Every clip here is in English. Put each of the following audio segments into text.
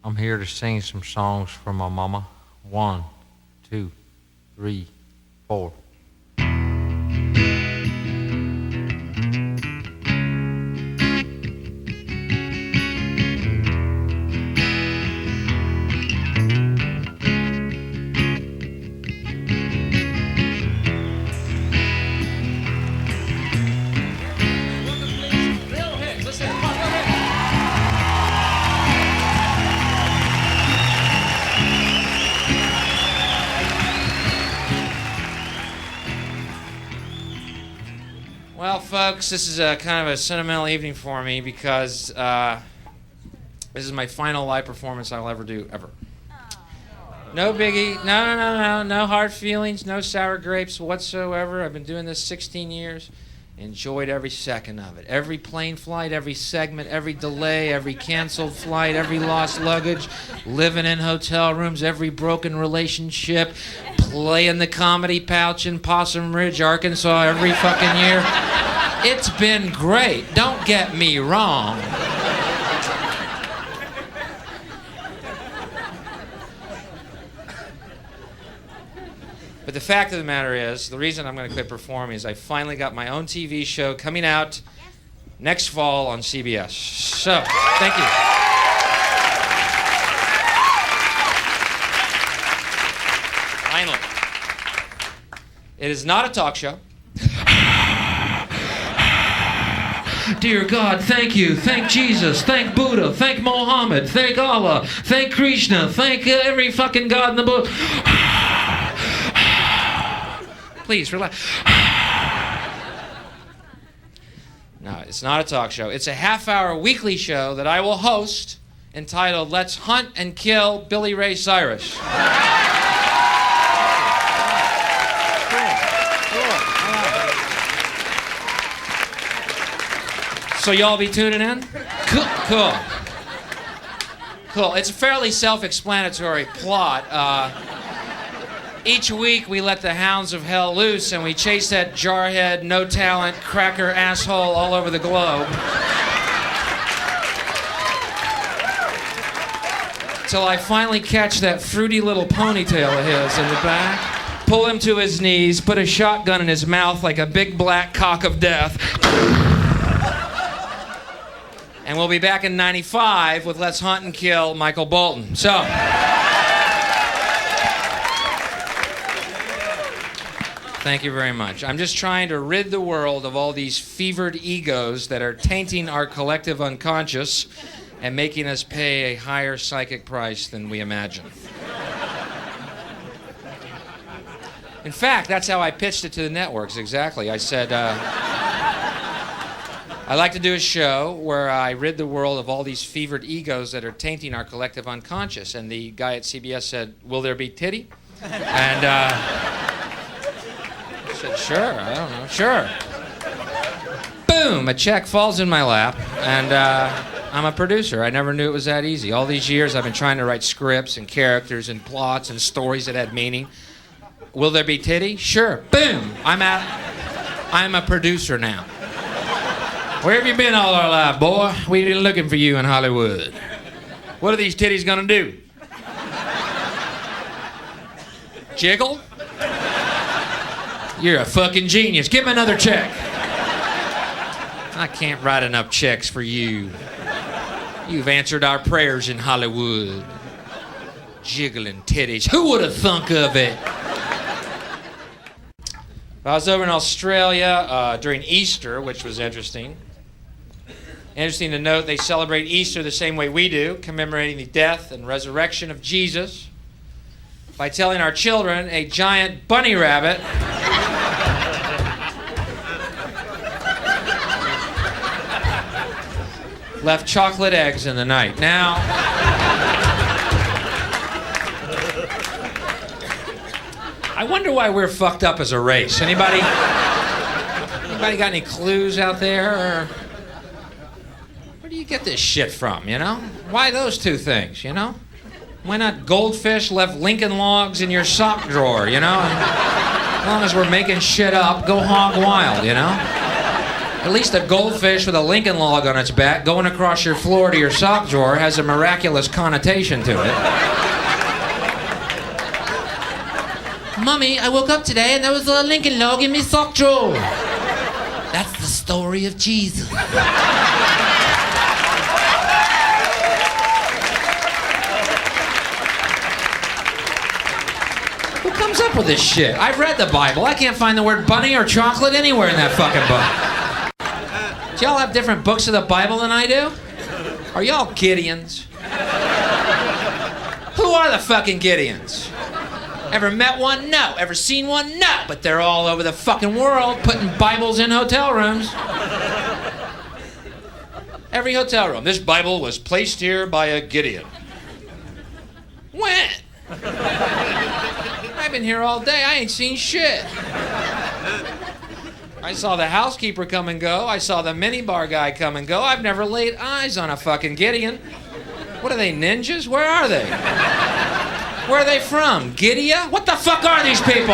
I'm here to sing some songs for my mama. 1, 2, 3, 4. Well, folks, this is a kind of a sentimental evening for me because this is my final live performance I'll ever do, ever. No biggie, no hard feelings, no sour grapes whatsoever. I've been doing this 16 years. Enjoyed every second of it. Every plane flight, every segment, every delay, every canceled flight, every lost luggage, living in hotel rooms, every broken relationship, playing the comedy pouch in Possum Ridge, Arkansas every fucking year. It's been great. Don't get me wrong. But the fact of the matter is, the reason I'm going to quit performing is I finally got my own TV show coming out next fall on CBS. So, thank you. Finally. It is not a talk show. Dear God, thank you. Thank Jesus. Thank Buddha. Thank Mohammed. Thank Allah. Thank Krishna. Thank every fucking God in the book. Please, relax. No, it's not a talk show. It's a half-hour weekly show that I will host entitled Let's Hunt and Kill Billy Ray Cyrus. So y'all be tuning in? Cool. It's a fairly self-explanatory plot. Each week we let the hounds of hell loose and we chase that jarhead, no talent, cracker asshole all over the globe. Till I finally catch that fruity little ponytail of his in the back, pull him to his knees, put a shotgun in his mouth like a big black cock of death. And we'll be back in 95 with Let's Hunt and Kill Michael Bolton. So. Thank you very much. I'm just trying to rid the world of all these fevered egos that are tainting our collective unconscious and making us pay a higher psychic price than we imagine. In fact, that's how I pitched it to the networks, exactly. I said, I'd like to do a show where I rid the world of all these fevered egos that are tainting our collective unconscious. And the guy at CBS said, will there be titty? And I said, sure, I don't know, sure. Boom, a check falls in my lap, and I'm a producer. I never knew it was that easy. All these years I've been trying to write scripts and characters and plots and stories that had meaning. Will there be titty? Sure. Boom, I'm a producer now. Where have you been all our life, boy? We've been looking for you in Hollywood. What are these titties gonna do? Jiggle? You're a fucking genius. Give me another check. I can't write enough checks for you. You've answered our prayers in Hollywood. Jiggling titties. Who would have thunk of it? I was over in Australia during Easter, which was interesting. Interesting to note, they celebrate Easter the same way we do, commemorating the death and resurrection of Jesus by telling our children a giant bunny rabbit left chocolate eggs in the night. Now, I wonder why we're fucked up as a race. Anybody got any clues out there? Or where do you get this shit from, you know? Why those two things, you know? Why not goldfish left Lincoln Logs in your sock drawer, you know? As long as we're making shit up, go hog wild, you know? At least a goldfish with a Lincoln log on its back going across your floor to your sock drawer has a miraculous connotation to it. Mummy, I woke up today and there was a Lincoln log in my sock drawer. That's the story of Jesus. Who comes up with this shit? I've read the Bible. I can't find the word bunny or chocolate anywhere in that fucking book. Do y'all have different books of the Bible than I do? Are y'all Gideons? Who are the fucking Gideons? Ever met one? No. Ever seen one? No. But they're all over the fucking world putting Bibles in hotel rooms. Every hotel room. This Bible was placed here by a Gideon. When? I've been here all day. I ain't seen shit. I saw the housekeeper come and go. I saw the minibar guy come and go. I've never laid eyes on a fucking Gideon. What are they, ninjas? Where are they? Where are they from? Gideon? What the fuck are these people?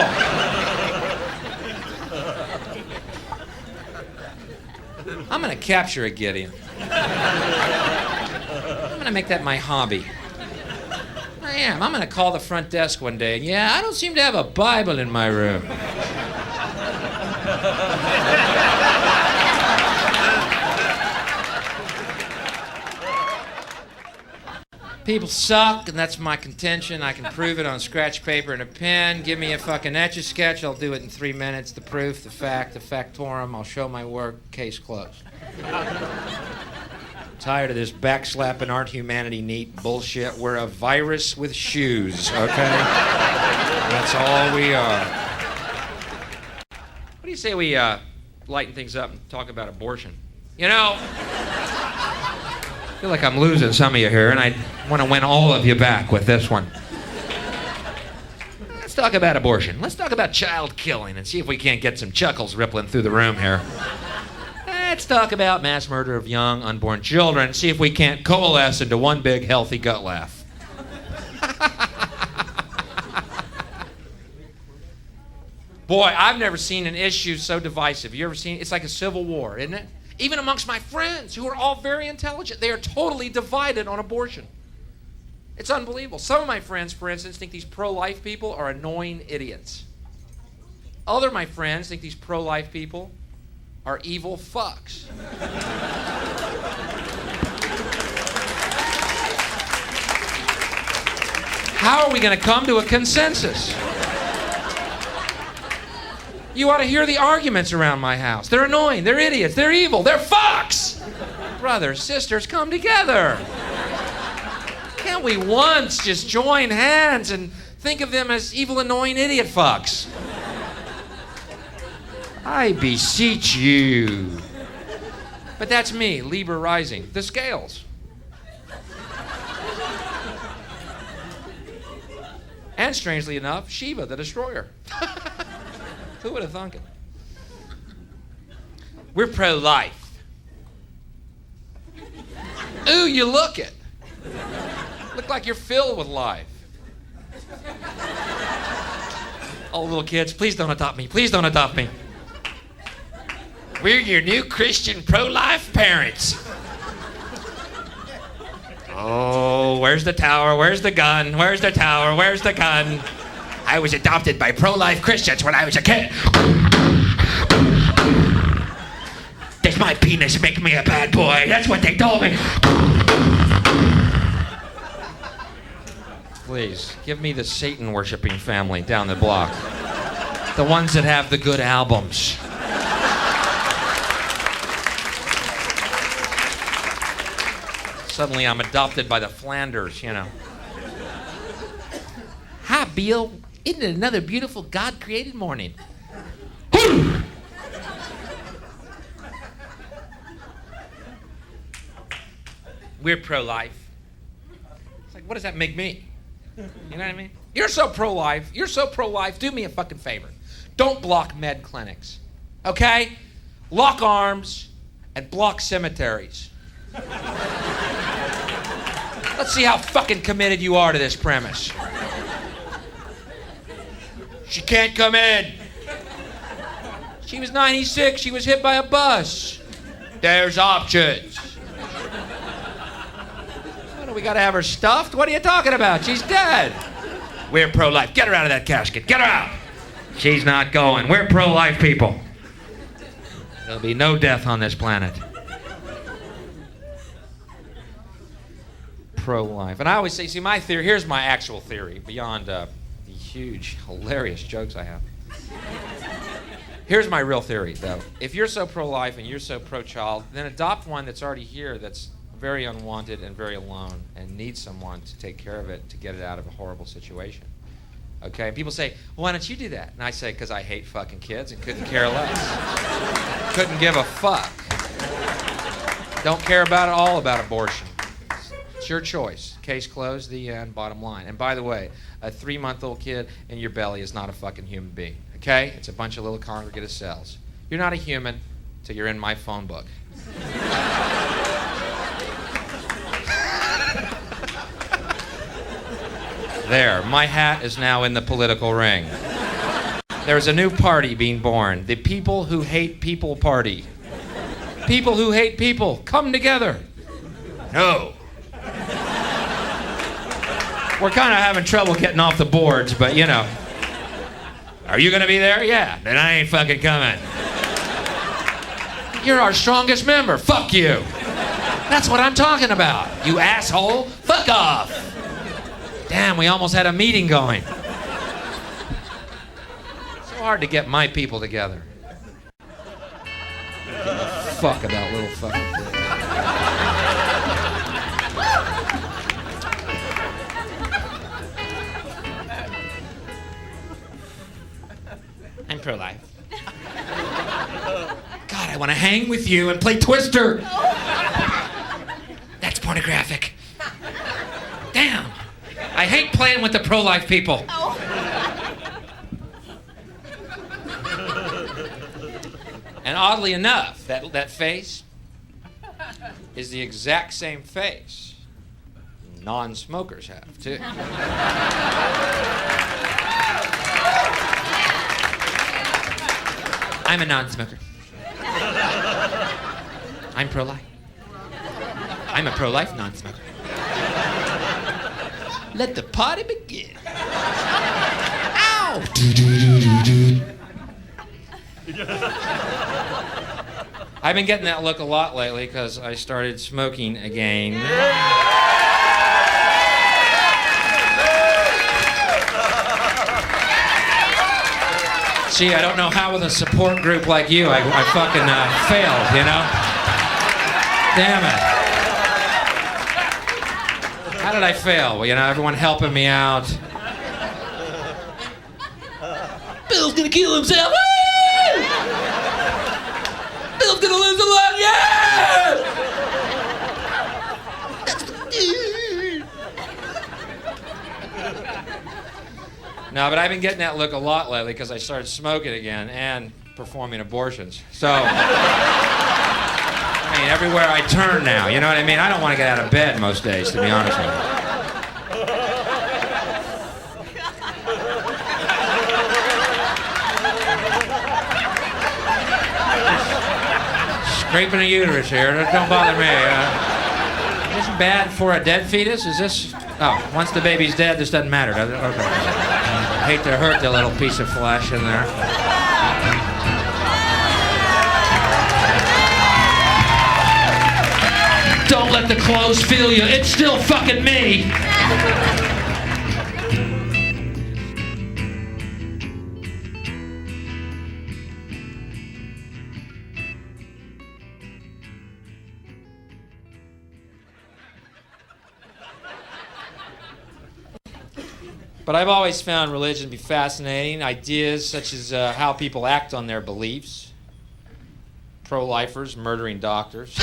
I'm gonna capture a Gideon. I'm gonna make that my hobby. I am. I'm gonna call the front desk one day. Yeah, I don't seem to have a Bible in my room. People suck, and that's my contention. I can prove it on scratch paper and a pen. Give me a fucking Etch-a-Sketch, I'll do it in 3 minutes. The proof, the fact, the factorum, I'll show my work, case closed. Tired of this backslapping art humanity neat bullshit. We're a virus with shoes, okay? That's all we are. What do you say we lighten things up and talk about abortion? You know, I feel like I'm losing some of you here, and I want to win all of you back with this one. Let's talk about abortion. Let's talk about child killing and see if we can't get some chuckles rippling through the room here. Let's talk about mass murder of young, unborn children and see if we can't coalesce into one big, healthy gut laugh. Boy, I've never seen an issue so divisive. You ever seen it? It's like a civil war, isn't it? Even amongst my friends, who are all very intelligent, they are totally divided on abortion. It's unbelievable. Some of my friends, for instance, think these pro-life people are annoying idiots. Other of my friends think these pro-life people are evil fucks. How are we going to come to a consensus? You ought to hear the arguments around my house. They're annoying, they're idiots, they're evil, they're fucks! Brothers, sisters, come together. Can't we once just join hands and think of them as evil, annoying idiot fucks? I beseech you. But that's me, Liber rising. The scales. And strangely enough, Shiva, the destroyer. Who would have thunk it? We're pro-life. Ooh, you look it. Look like you're filled with life. Oh, little kids, please don't adopt me. Please don't adopt me. We're your new Christian pro-life parents. Oh, where's the tower? Where's the gun? Where's the tower? Where's the gun? I was adopted by pro-life Christians when I was a kid. Does my penis make me a bad boy? That's what they told me. Please, give me the Satan-worshipping family down the block. The ones that have the good albums. Suddenly I'm adopted by the Flanders, you know. Hi, Bill. Isn't it another beautiful God-created morning? We're pro-life. It's like, what does that make me? You know what I mean? You're so pro-life. You're so pro-life. Do me a fucking favor. Don't block med clinics. Okay? Lock arms and block cemeteries. Let's see how fucking committed you are to this premise. She can't come in. She was 96. She was hit by a bus. There's options. What, do we got to have her stuffed? What are you talking about? She's dead. We're pro-life. Get her out of that casket. Get her out. She's not going. We're pro-life people. There'll be no death on this planet. Pro-life. And I always say, see, my theory, here's my actual theory, beyond the huge, hilarious jokes I have. Here's my real theory, though. If you're so pro-life and you're so pro-child, then adopt one that's already here that's very unwanted and very alone and needs someone to take care of it to get it out of a horrible situation. Okay? And people say, well, why don't you do that? And I say, because I hate fucking kids and couldn't care less. Couldn't give a fuck. Don't care about it all about abortion. It's your choice. Case closed, the end, bottom line. And by the way, a 3-month-old kid in your belly is not a fucking human being. Okay? It's a bunch of little congregate cells. You're not a human till you're in my phone book. There, my hat is now in the political ring. There's a new party being born. The People Who Hate People Party. People who hate people, come together. No. We're kind of having trouble getting off the boards, but you know. Are you gonna be there? Yeah, then I ain't fucking coming. You're our strongest member. Fuck you. That's what I'm talking about. You asshole. Fuck off. Damn, we almost had a meeting going. So hard to get my people together. Give a fuck about little fucking things. I'm pro-life. God, I want to hang with you and play Twister. That's pornographic. Damn. I hate playing with the pro-life people. And oddly enough, that face is the exact same face non-smokers have, too. I'm a non-smoker. I'm pro-life. I'm a pro-life non-smoker. Let the party begin. Ow! I've been getting that look a lot lately because I started smoking again. See, I don't know how with a support group like you I fucking failed, you know? Damn it. How did I fail? Well, you know, everyone helping me out. Bill's gonna kill himself. Woo! Bill's gonna lose a lot. Yeah! No, but I've been getting that look a lot lately because I started smoking again and performing abortions. So, I mean, everywhere I turn now, you know what I mean? I don't want to get out of bed most days, to be honest with you. Scraping a uterus here. Don't bother me. Is this bad for a dead fetus? Is this... Oh, once the baby's dead, this doesn't matter, does it? Okay. I hate to hurt the little piece of flesh in there. Don't let the clothes feel you. It's still fucking me. But I've always found religion to be fascinating. Ideas such as how people act on their beliefs. Pro-lifers murdering doctors.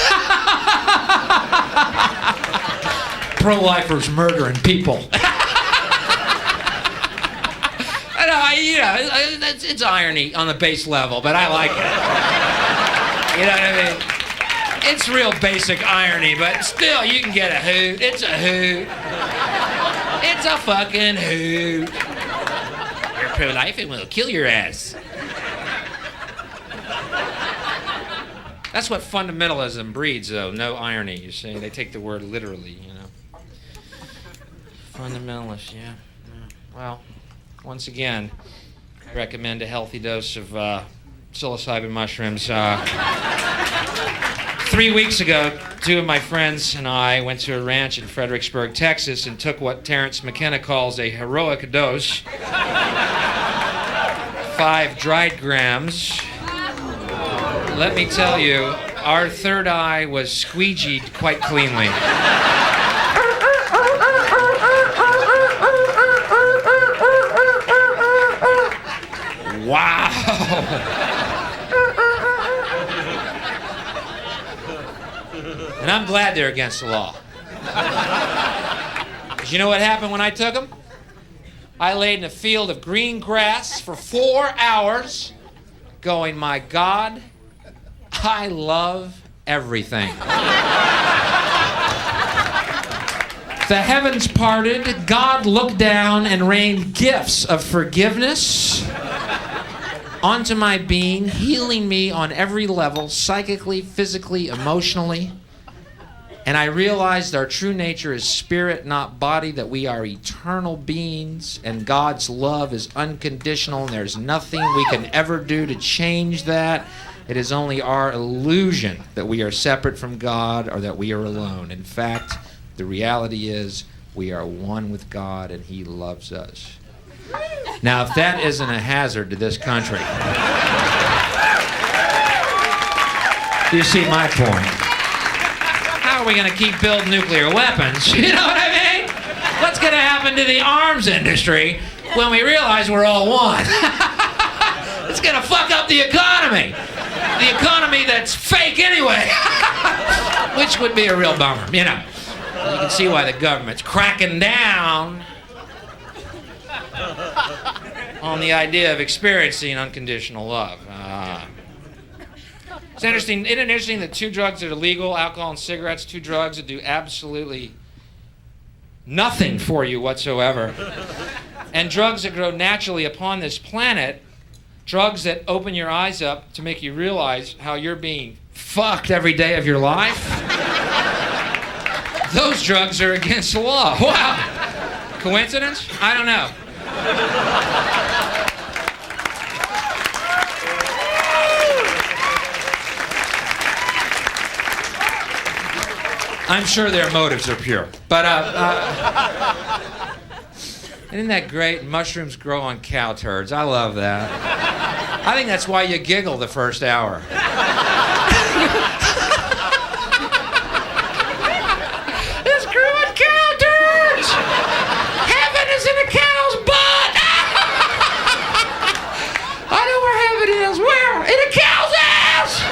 Pro-lifers murdering people. It's irony on the base level, but I like it. You know what I mean? It's real basic irony, but still, you can get a hoot. It's a hoot. It's a fucking hoot. You're pro-life and we'll kill your ass. That's what fundamentalism breeds, though. No irony, you see. They take the word literally, you know. Fundamentalist, yeah. Well, once again, I recommend a healthy dose of psilocybin mushrooms. 3 weeks ago, 2 of my friends and I went to a ranch in Fredericksburg, Texas, and took what Terrence McKenna calls a heroic dose. 5 dried grams. Let me tell you, our third eye was squeegeed quite cleanly. Wow! And I'm glad they're against the law. 'Cause you know what happened when I took them? I laid in a field of green grass for 4 hours going, my God, I love everything. The heavens parted, God looked down and rained gifts of forgiveness onto my being, healing me on every level, psychically, physically, emotionally. And I realized our true nature is spirit, not body, that we are eternal beings, and God's love is unconditional, and there's nothing we can ever do to change that. It is only our illusion that we are separate from God or that we are alone. In fact, the reality is we are one with God, and He loves us. Now, if that isn't a hazard to this country, you see my point. How are we going to keep building nuclear weapons? You know what I mean? What's going to happen to the arms industry when we realize we're all one? It's going to fuck up the economy. The economy that's fake anyway. Which would be a real bummer, you know. You can see why the government's cracking down on the idea of experiencing unconditional love. It's interesting. Isn't it interesting that 2 drugs that are legal, alcohol and cigarettes, 2 drugs that do absolutely nothing for you whatsoever, and drugs that grow naturally upon this planet, drugs that open your eyes up to make you realize how you're being fucked every day of your life, those drugs are against the law. Wow. Coincidence? I don't know. I'm sure their motives are pure. But, isn't that great? Mushrooms grow on cow turds. I love that. I think that's why you giggle the first hour. It's growing cow turds! Heaven is in a cow's butt! I know where heaven is. Where? In a cow's ass!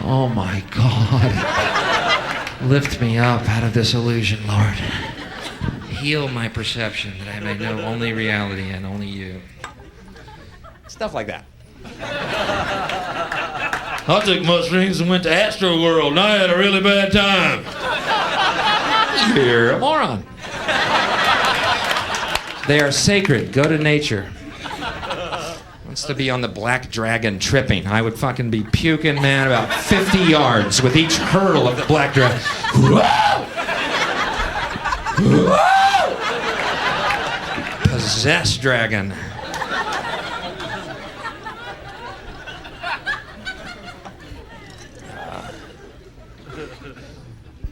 Oh my God. Lift me up out of this illusion, Lord. Heal my perception that I may know only reality and only you. Stuff like that. I took mushrooms and went to Astro World and I had a really bad time. You're a moron. They are sacred. Go to nature. To be on the black dragon tripping. I would fucking be puking, man, about 50 yards with each hurl of the black dragon. Possessed dragon.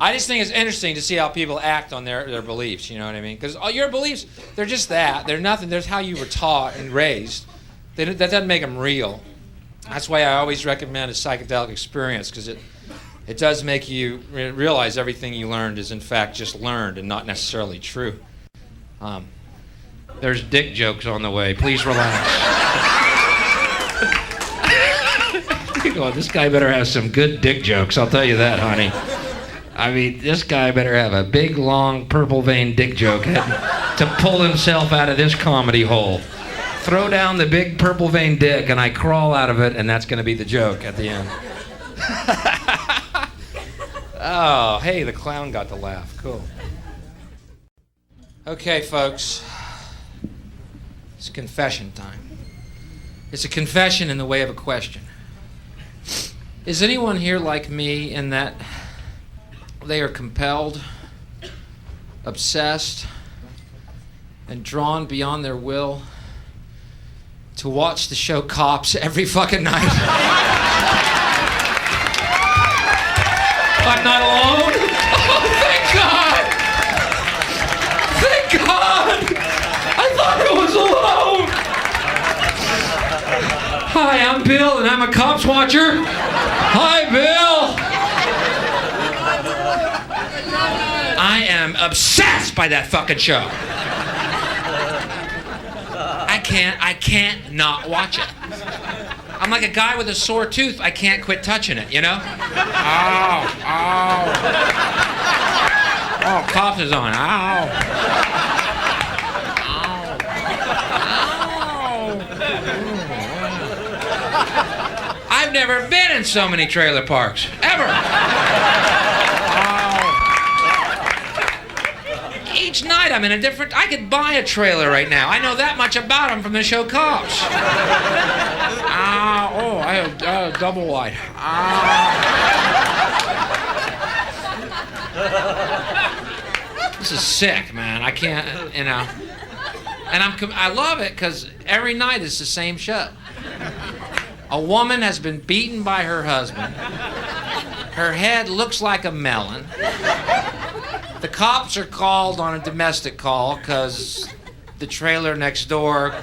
I just think it's interesting to see how people act on their beliefs, you know what I mean? Because all your beliefs, they're just that. They're nothing. There's how you were taught and raised. That doesn't make them real. That's why I always recommend a psychedelic experience, because it does make you realize everything you learned is in fact just learned and not necessarily true. There's dick jokes on the way. Please relax. Oh, this guy better have some good dick jokes, I'll tell you that, honey. I mean, this guy better have a big, long, purple vein dick joke to pull himself out of this comedy hole. Throw down the big purple vein dick and I crawl out of it, and that's going to be the joke at the end. Oh, hey, the clown got to laugh. Cool. Okay, folks. It's confession time. It's a confession in the way of a question. Is anyone here like me in that they are compelled, obsessed, and drawn beyond their will to watch the show Cobbs every fucking night? I'm not alone. Oh, thank God! Thank God! I thought I was alone! Hi, I'm Bill, and I'm a Cobbs watcher. Hi, Bill! I am obsessed by that fucking show. I can't not watch it. I'm like a guy with a sore tooth. I can't quit touching it, you know? Ow, ow. Oh, Cobbs is on. Ow. Ow. Ow. I've never been in so many trailer parks. Ever. Each night I'm in a different... I could buy a trailer right now. I know that much about them from the show Cobbs. Oh, I have double wide. This is sick, man. I can't, you know. And I love it because every night it's the same show. A woman has been beaten by her husband. Her head looks like a melon. The cops are called on a domestic call because the trailer next door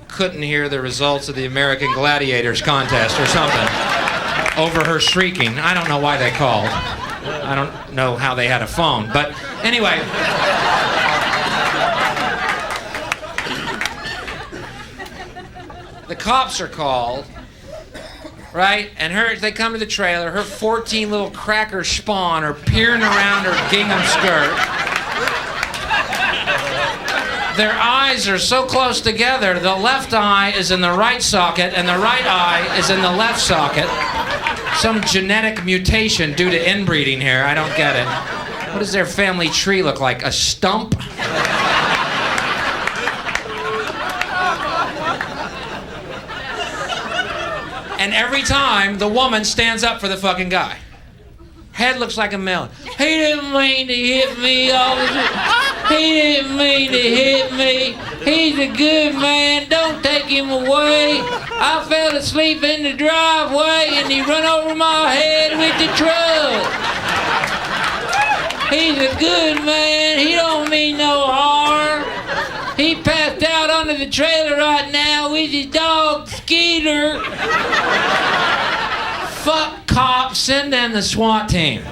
couldn't hear the results of the American Gladiators contest or something over her shrieking. I don't know why they called. I don't know how they had a phone. But anyway. The cops are called, right? And they come to the trailer. Her 14 little cracker spawn are peering around her gingham skirt. Their eyes are so close together, the left eye is in the right socket and the right eye is in the left socket. Some genetic mutation due to inbreeding here. I don't get it. What does their family tree look like? A stump? And every time, the woman stands up for the fucking guy. Head looks like a melon. He didn't mean to hit me, officer. He didn't mean to hit me. He's a good man. Don't take him away. I fell asleep in the driveway and he run over my head with the truck. He's a good man. He don't mean no harm. He passed out under the trailer right now with his dog, Skeeter. Fuck cops, send in the SWAT team.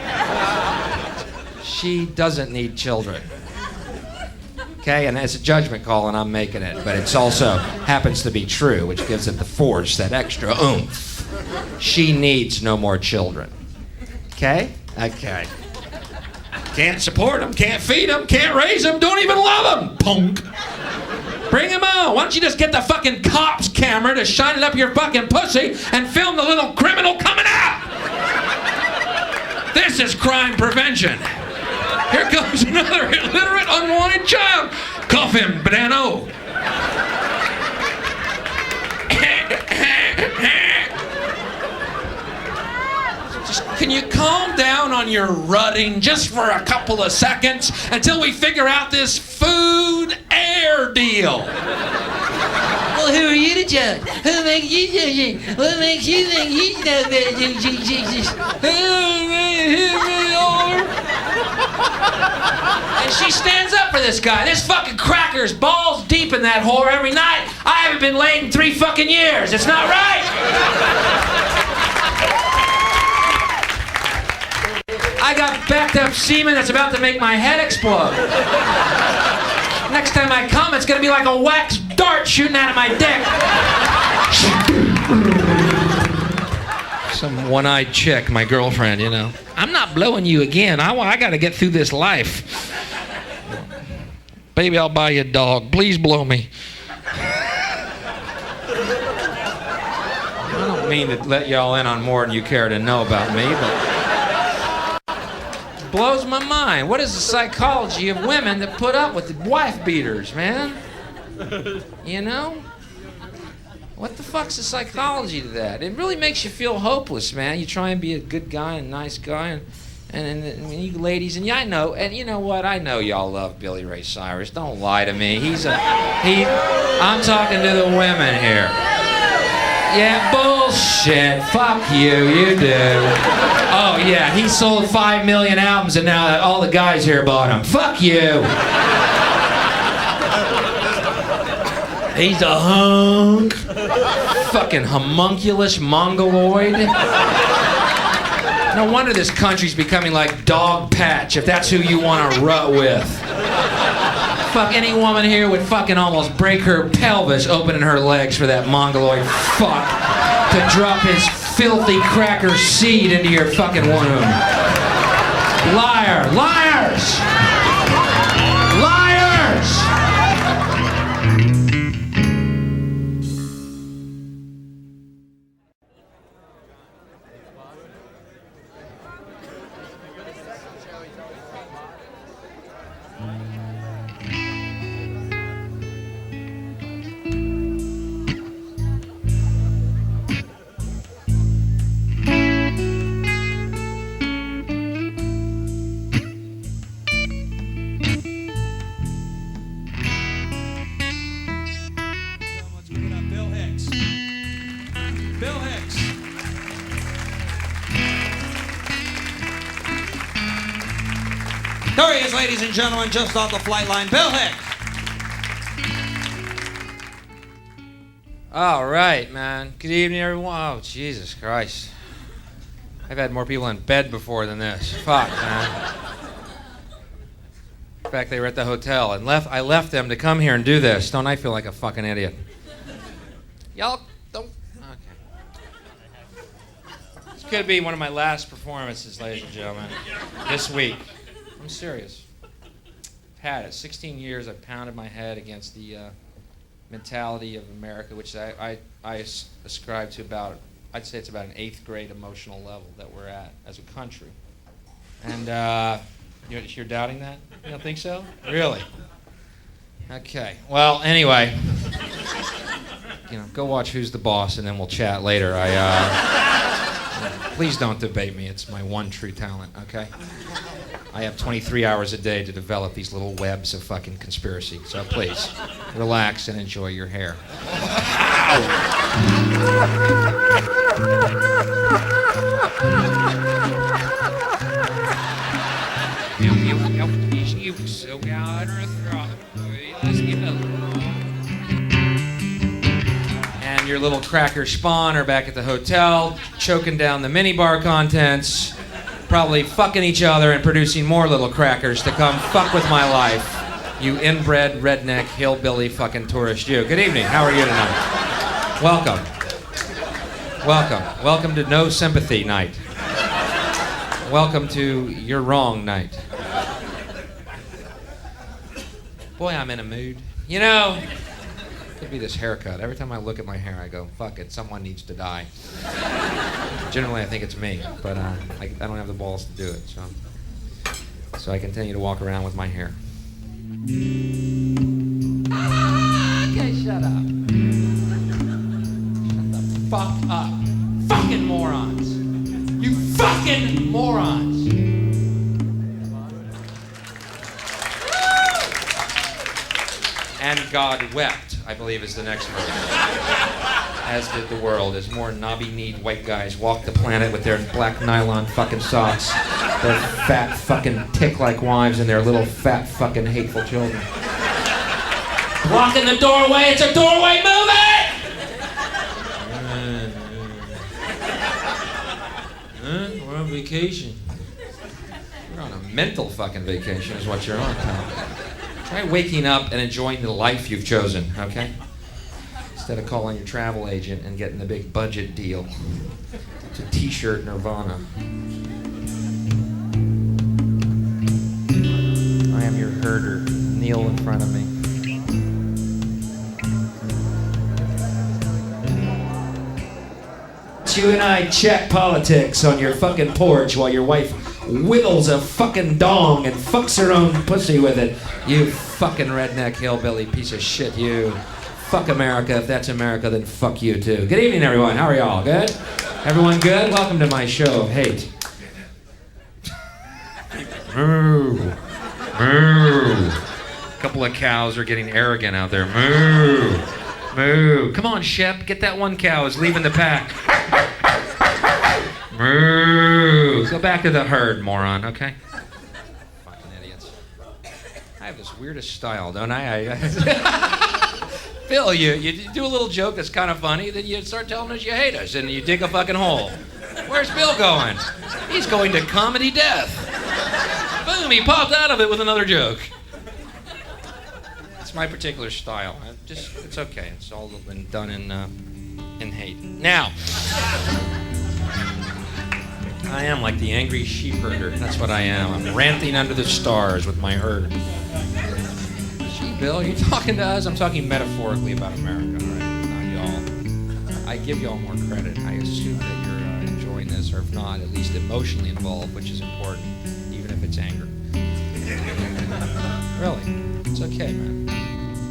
She doesn't need children. Okay, and it's a judgment call and I'm making it, but it's also happens to be true, which gives it the force, that extra oomph. She needs no more children. Okay? Okay. Can't support them, can't feed them, can't raise them, don't even love them, punk. Bring him on. Why don't you just get the fucking cop's camera to shine it up your fucking pussy and film the little criminal coming out? This is crime prevention. Here comes another illiterate, unwanted child. Cuff him, Brano. Can you calm down on your rutting just for a couple of seconds until we figure out this food air deal? Well, who are you to judge? Who makes you judge? What makes you think you know better than Jesus? And she stands up for this guy. This fucking cracker's balls deep in that whore every night. I haven't been laid in 3 fucking years. It's not right. I got backed up semen that's about to make my head explode. Next time I come, it's gonna be like a wax dart shooting out of my dick. Some one-eyed chick, my girlfriend, you know. I'm not blowing you again. I gotta get through this life. Baby, I'll buy you a dog. Please blow me. I don't mean to let y'all in on more than you care to know about me, but blows my mind. What is the psychology of women that put up with the wife beaters, man? You know? What the fuck's the psychology to that? It really makes you feel hopeless, man. You try and be a good guy and a nice guy, and you ladies, and yeah, I know, and you know what? I know y'all love Billy Ray Cyrus. Don't lie to me. I'm talking to the women here. Yeah, bullshit. Fuck you. You do. Oh yeah, he sold 5 million albums, and now all the guys here bought them. Fuck you. He's a hunk. Fucking homunculus mongoloid. No wonder this country's becoming like Dog Patch, if that's who you want to rut with. Fuck, any woman here would fucking almost break her pelvis opening her legs for that mongoloid fuck to drop his filthy cracker seed into your fucking womb. Liar! Liars! Liars! There he is, ladies and gentlemen, just off the flight line, Bill Hicks. All right, man. Good evening, everyone. Oh, Jesus Christ. I've had more people in bed before than this. Fuck, man. In fact, they were at the hotel, and I left them to come here and do this. Don't I feel like a fucking idiot? Y'all don't... Okay. This could be one of my last performances, ladies and gentlemen, this week. I'm serious. I've had it. 16 years I've pounded my head against the mentality of America, which I ascribe to about, I'd say it's about an 8th grade emotional level that we're at as a country. And you're doubting that? You don't think so? Really? Okay. Well, anyway, go watch Who's the Boss, and then we'll chat later. Please don't debate me. It's my one true talent, okay? I have 23 hours a day to develop these little webs of fucking conspiracy. So please, relax and enjoy your hair. And your little cracker spawn are back at the hotel, choking down the minibar contents, probably fucking each other and producing more little crackers to come fuck with my life. You inbred, redneck, hillbilly fucking tourist you. Good evening. How are you tonight? Welcome. Welcome. Welcome to No Sympathy Night. Welcome to You're Wrong Night. Boy, I'm in a mood. Could be this haircut. Every time I look at my hair, I go, fuck it, someone needs to die. Generally, I think it's me, but I don't have the balls to do it, so I continue to walk around with my hair. Okay, shut up. Shut the fuck up. Fucking morons. You fucking morons. And God wept, I believe is the next verse. As did the world, as more knobby-kneed white guys walked the planet with their black nylon fucking socks, their fat fucking tick-like wives, and their little fat fucking hateful children. Walk in the doorway, it's a doorway movie! We're on vacation. You're on a mental fucking vacation is what you're on, pal. Try waking up and enjoying the life you've chosen, okay? Instead of calling your travel agent and getting the big budget deal. It's a t-shirt Nirvana. I am your herder. Kneel in front of me. You and I chat politics on your fucking porch while your wife whittles a fucking dong and fucks her own pussy with it. You fucking redneck hillbilly piece of shit, you. Fuck America. If that's America, then fuck you too. Good evening, everyone. How are y'all? Good? Everyone good? Welcome to my show of hate. Moo. Moo. A couple of cows are getting arrogant out there. Moo. Moo. Come on, Shep. Get that one cow. It's leaving the pack. Moo. Go back to the herd, moron, okay? Fucking idiots. I have this weirdest style, don't I? Bill, you do a little joke that's kind of funny, then you start telling us you hate us, and you dig a fucking hole. Where's Bill going? He's going to comedy death. Boom, he popped out of it with another joke. It's my particular style. It's okay. It's all been done in hate. Now, I am like the angry sheep herder. That's what I am. I'm ranting under the stars with my herd. Bill, are you talking to us? I'm talking metaphorically about America, right? Not y'all. I give y'all more credit. I assume that you're enjoying this, or if not, at least emotionally involved, which is important, even if it's anger. Really, it's okay, man.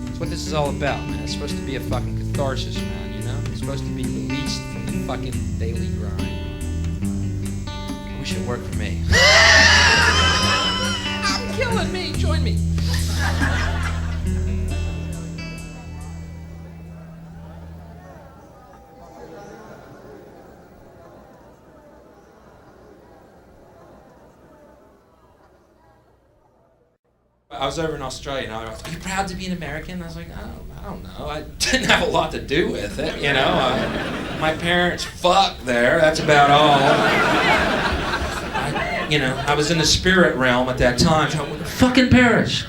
That's what this is all about, man. It's supposed to be a fucking catharsis, man, you know? It's supposed to be released from the fucking daily grind. I wish it worked for me. I'm killing me. Join me. I was over in Australia, and I was like, "Are you proud to be an American?" I was like, "I don't know. I didn't have a lot to do with it, you know. My parents fucked there. That's about all. I was in the spirit realm at that time. So, fucking Paris,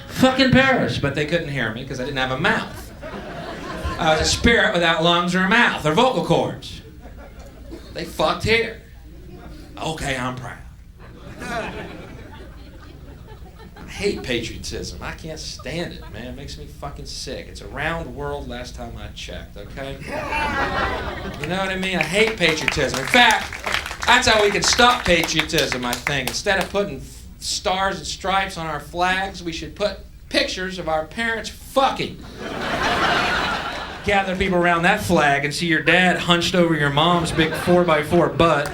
but they couldn't hear me because I didn't have a mouth. I was a spirit without lungs or a mouth or vocal cords. They fucked here. Okay, I'm proud." I hate patriotism. I can't stand it, man. It makes me fucking sick. It's a round world last time I checked, okay? You know what I mean? I hate patriotism. In fact, that's how we could stop patriotism, I think. Instead of putting stars and stripes on our flags, we should put pictures of our parents fucking. Gather people around that flag and see your dad hunched over your mom's big 4x4 butt.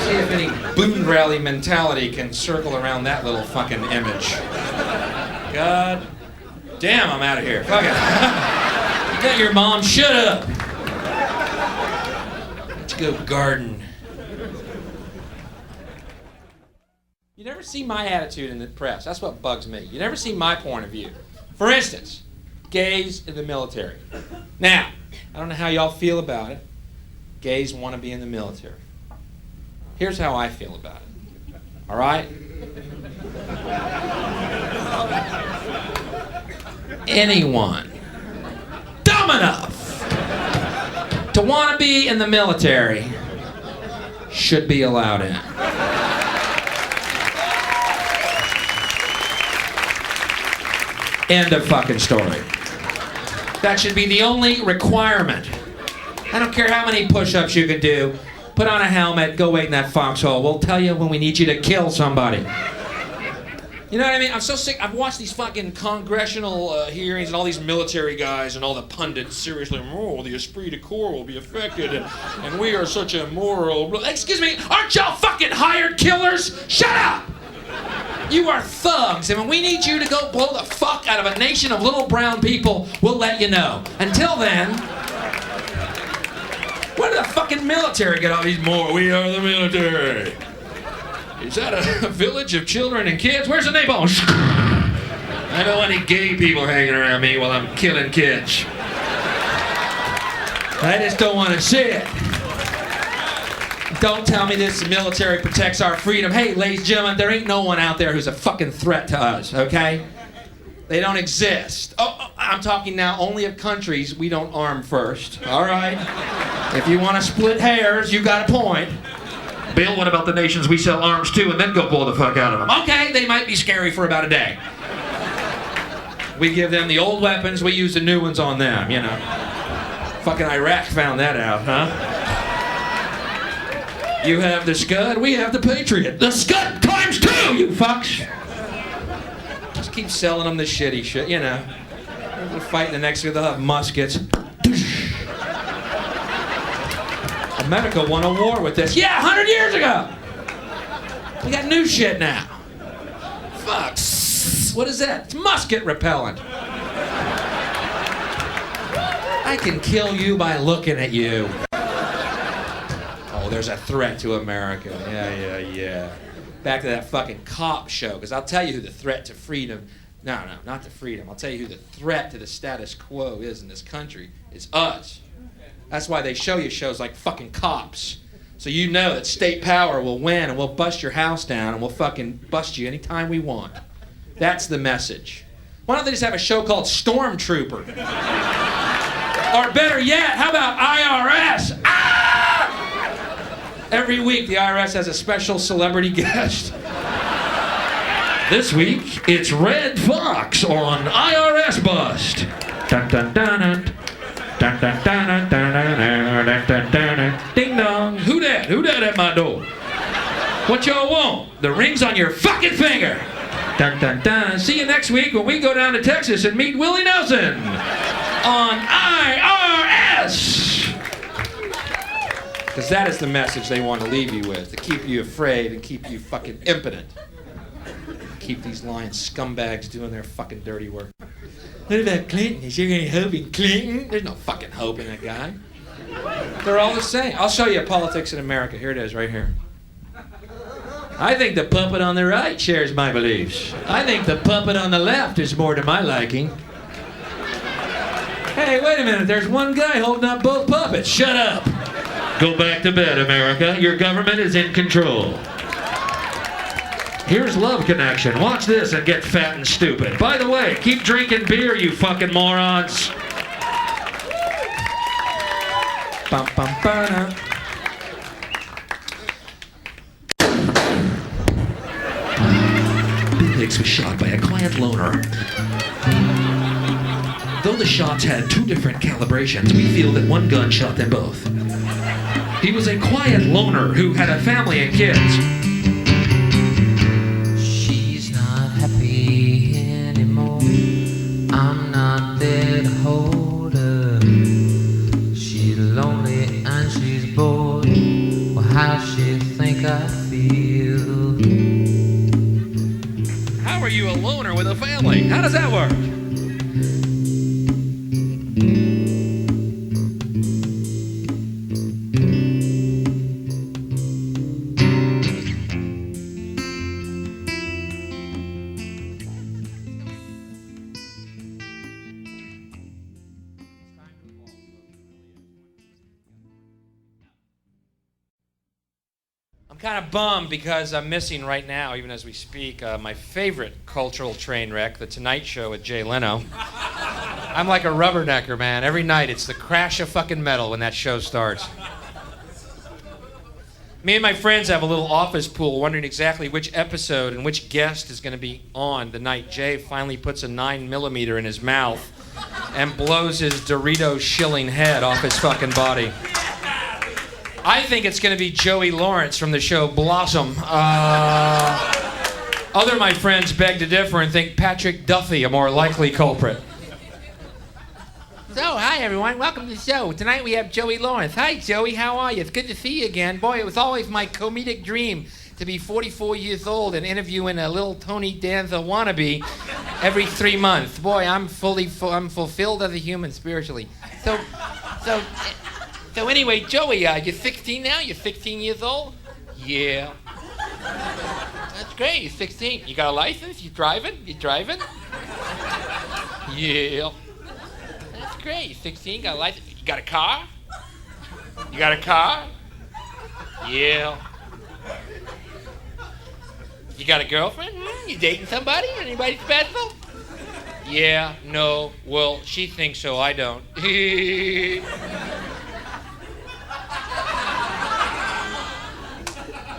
See if any boon rally mentality can circle around that little fucking image. God damn, I'm out of here. Fuck it. You got your mom, shut up. Let's go garden. You never see my attitude in the press. That's what bugs me. You never see my point of view. For instance, gays in the military. Now, I don't know how y'all feel about it. Gays want to be in the military. Here's how I feel about it. All right? Anyone dumb enough to want to be in the military should be allowed in. End of fucking story. That should be the only requirement. I don't care how many push-ups you can do. Put on a helmet, go wait in that foxhole. We'll tell you when we need you to kill somebody. You know what I mean? I'm so sick. I've watched these fucking congressional hearings and all these military guys and all the pundits seriously, the esprit de corps will be affected and we are such a moral... Excuse me, aren't y'all fucking hired killers? Shut up! You are thugs, and when we need you to go blow the fuck out of a nation of little brown people, we'll let you know. Until then... Where did the fucking military get all these more? We are the military. Is that a village of children and kids? Where's the napalm? I don't want any gay people hanging around me while I'm killing kids. I just don't want to see it. Don't tell me this military protects our freedom. Hey, ladies and gentlemen, there ain't no one out there who's a fucking threat to us, okay? They don't exist. Oh, I'm talking now only of countries we don't arm first, all right? If you want to split hairs, you got a point. Bill, what about the nations we sell arms to and then go blow the fuck out of them? Okay, they might be scary for about a day. We give them the old weapons, we use the new ones on them, you know. Fucking Iraq found that out, huh? You have the Scud, we have the Patriot. The Scud times 2, you fucks! Just keep selling them the shitty shit, you know. We're fighting the next week, they'll have muskets. America won a war with this. Yeah, 100 years ago! We got new shit now. Fuck. What is that? It's musket repellent. I can kill you by looking at you. Oh, there's a threat to America. Yeah. Back to that fucking cop show, because I'll tell you who the threat to freedom... No, not to freedom. I'll tell you who the threat to the status quo is in this country. It's us. That's why they show you shows like fucking Cops. So you know that state power will win and we'll bust your house down and we'll fucking bust you anytime we want. That's the message. Why don't they just have a show called Stormtrooper? Or better yet, how about I.R.S? Ah! Every week the I.R.S has a special celebrity guest. This week, it's Red Fox on I.R.S Bust. Dun dun dun dun. Dun, dun, dun, dun, dun, dun, dun, dun, dun. Ding dong. Who that? Who that at my door? What y'all want? The ring's on your fucking finger. Dun, dun, dun. See you next week when we go down to Texas and meet Willie Nelson on I.R.S. Because that is the message they want to leave you with, to keep you afraid and keep you fucking impotent. Keep these lying scumbags doing their fucking dirty work. What about Clinton? Is there any hope in Clinton? There's no fucking hope in that guy. They're all the same. I'll show you politics in America. Here it is, right here. I think the puppet on the right shares my beliefs. I think the puppet on the left is more to my liking. Hey, wait a minute. There's one guy holding up both puppets. Shut up. Go back to bed, America. Your government is in control. Here's Love Connection. Watch this and get fat and stupid. By the way, keep drinking beer, you fucking morons. Bum, bum, ba-da. Bill Hicks was shot by a quiet loner. Though the shots had 2 different calibrations, we feel that one gun shot them both. He was a quiet loner who had a family and kids. I'm not there to hold her. She's lonely and she's bored. Well, how she think I feel? How are you a loner with a family? How does that work? I'm kind of bummed because I'm missing right now, even as we speak, my favorite cultural train wreck, The Tonight Show with Jay Leno. I'm like a rubbernecker, man. Every night it's the crash of fucking metal when that show starts. Me and my friends have a little office pool wondering exactly which episode and which guest is going to be on the night Jay finally puts a 9mm in his mouth and blows his Dorito shilling head off his fucking body. I think it's going to be Joey Lawrence from the show Blossom. Other my friends beg to differ and think Patrick Duffy a more likely culprit. So, hi everyone, welcome to the show. Tonight we have Joey Lawrence. Hi Joey, how are you? It's good to see you again. Boy, it was always my comedic dream to be 44 years old and interviewing a little Tony Danza wannabe every 3 months. Boy, I'm fulfilled as a human spiritually. So anyway, Joey, you're 16 now? You're 16 years old? Yeah. That's great, you're 16. You got a license? You driving? You driving? Yeah. That's great, you're 16, got a license. You got a car? You got a car? Yeah. You got a girlfriend? You dating somebody? Anybody special? Yeah, no, well, she thinks so, I don't.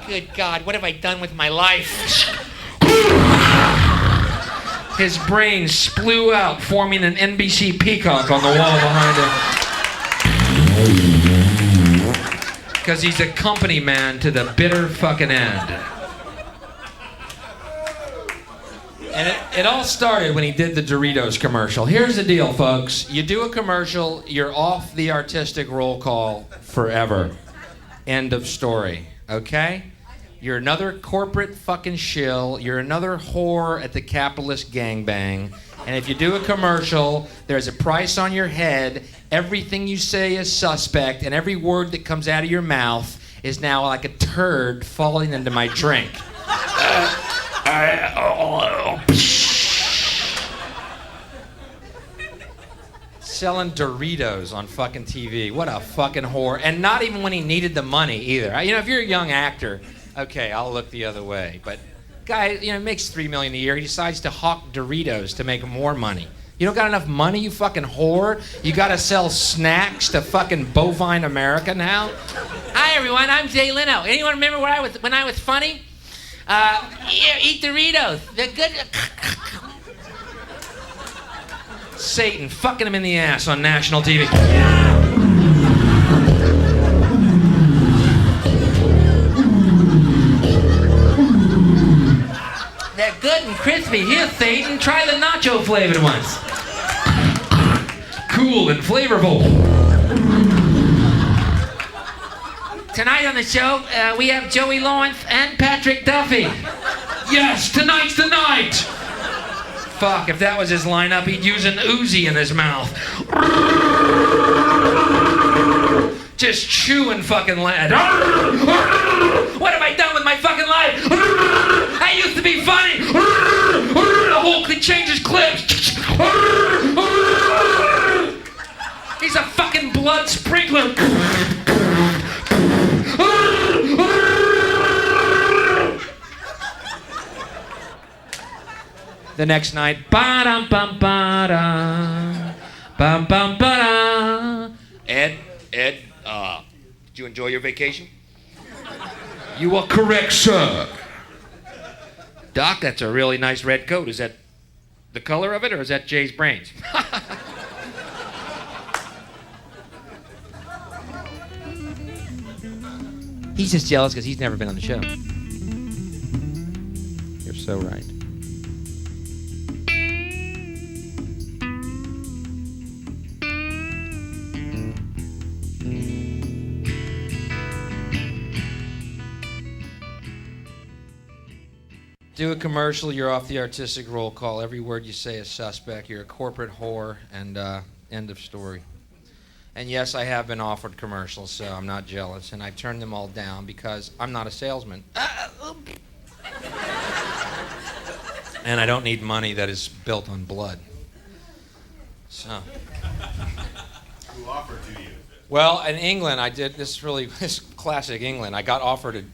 Good God, what have I done with my life? His brain splew out, forming an NBC peacock on the wall behind him. Because he's a company man to the bitter fucking end. And it all started when he did the Doritos commercial. Here's the deal, folks. You do a commercial, you're off the artistic roll call forever. End of story, okay? You're another corporate fucking shill. You're another whore at the capitalist gangbang. And if you do a commercial, there's a price on your head. Everything you say is suspect, and every word that comes out of your mouth is now like a turd falling into my drink. Selling Doritos on fucking TV. What a fucking whore. And not even when he needed the money either. You know, if you're a young actor, okay, I'll look the other way. But guy, you know, makes $3 million a year. He decides to hawk Doritos to make more money. You don't got enough money, you fucking whore? You gotta sell snacks to fucking bovine America now? Hi everyone, I'm Jay Leno. Anyone remember when I was funny? Eat Doritos. They're good. Satan fucking him in the ass on national TV. They're good and crispy. Here, Satan, try the nacho flavored ones. Cool and flavorful. Tonight on the show, we have Joey Lawrence and Patrick Duffy. Yes, tonight's the night. Fuck, if that was his lineup, he'd use an Uzi in his mouth. Just chewing fucking lead. What have I done with my fucking life? I used to be funny. The Hulk that changes clips. He's a fucking blood sprinkler. The next night, ba-dum-bum-ba-dum, bum-bum-ba-dum. Ed, did you enjoy your vacation? You are correct, sir. Doc, that's a really nice red coat. Is that the color of it, or is that Jay's brains? He's just jealous because he's never been on the show. You're so right. Do a commercial, you're off the artistic roll call. Every word you say is suspect. You're a corporate whore, and end of story. And yes, I have been offered commercials, so I'm not jealous. And I've turned them all down because I'm not a salesman. And I don't need money that is built on blood. So. Who offered to you? Well, in England, I did this classic England. I got offered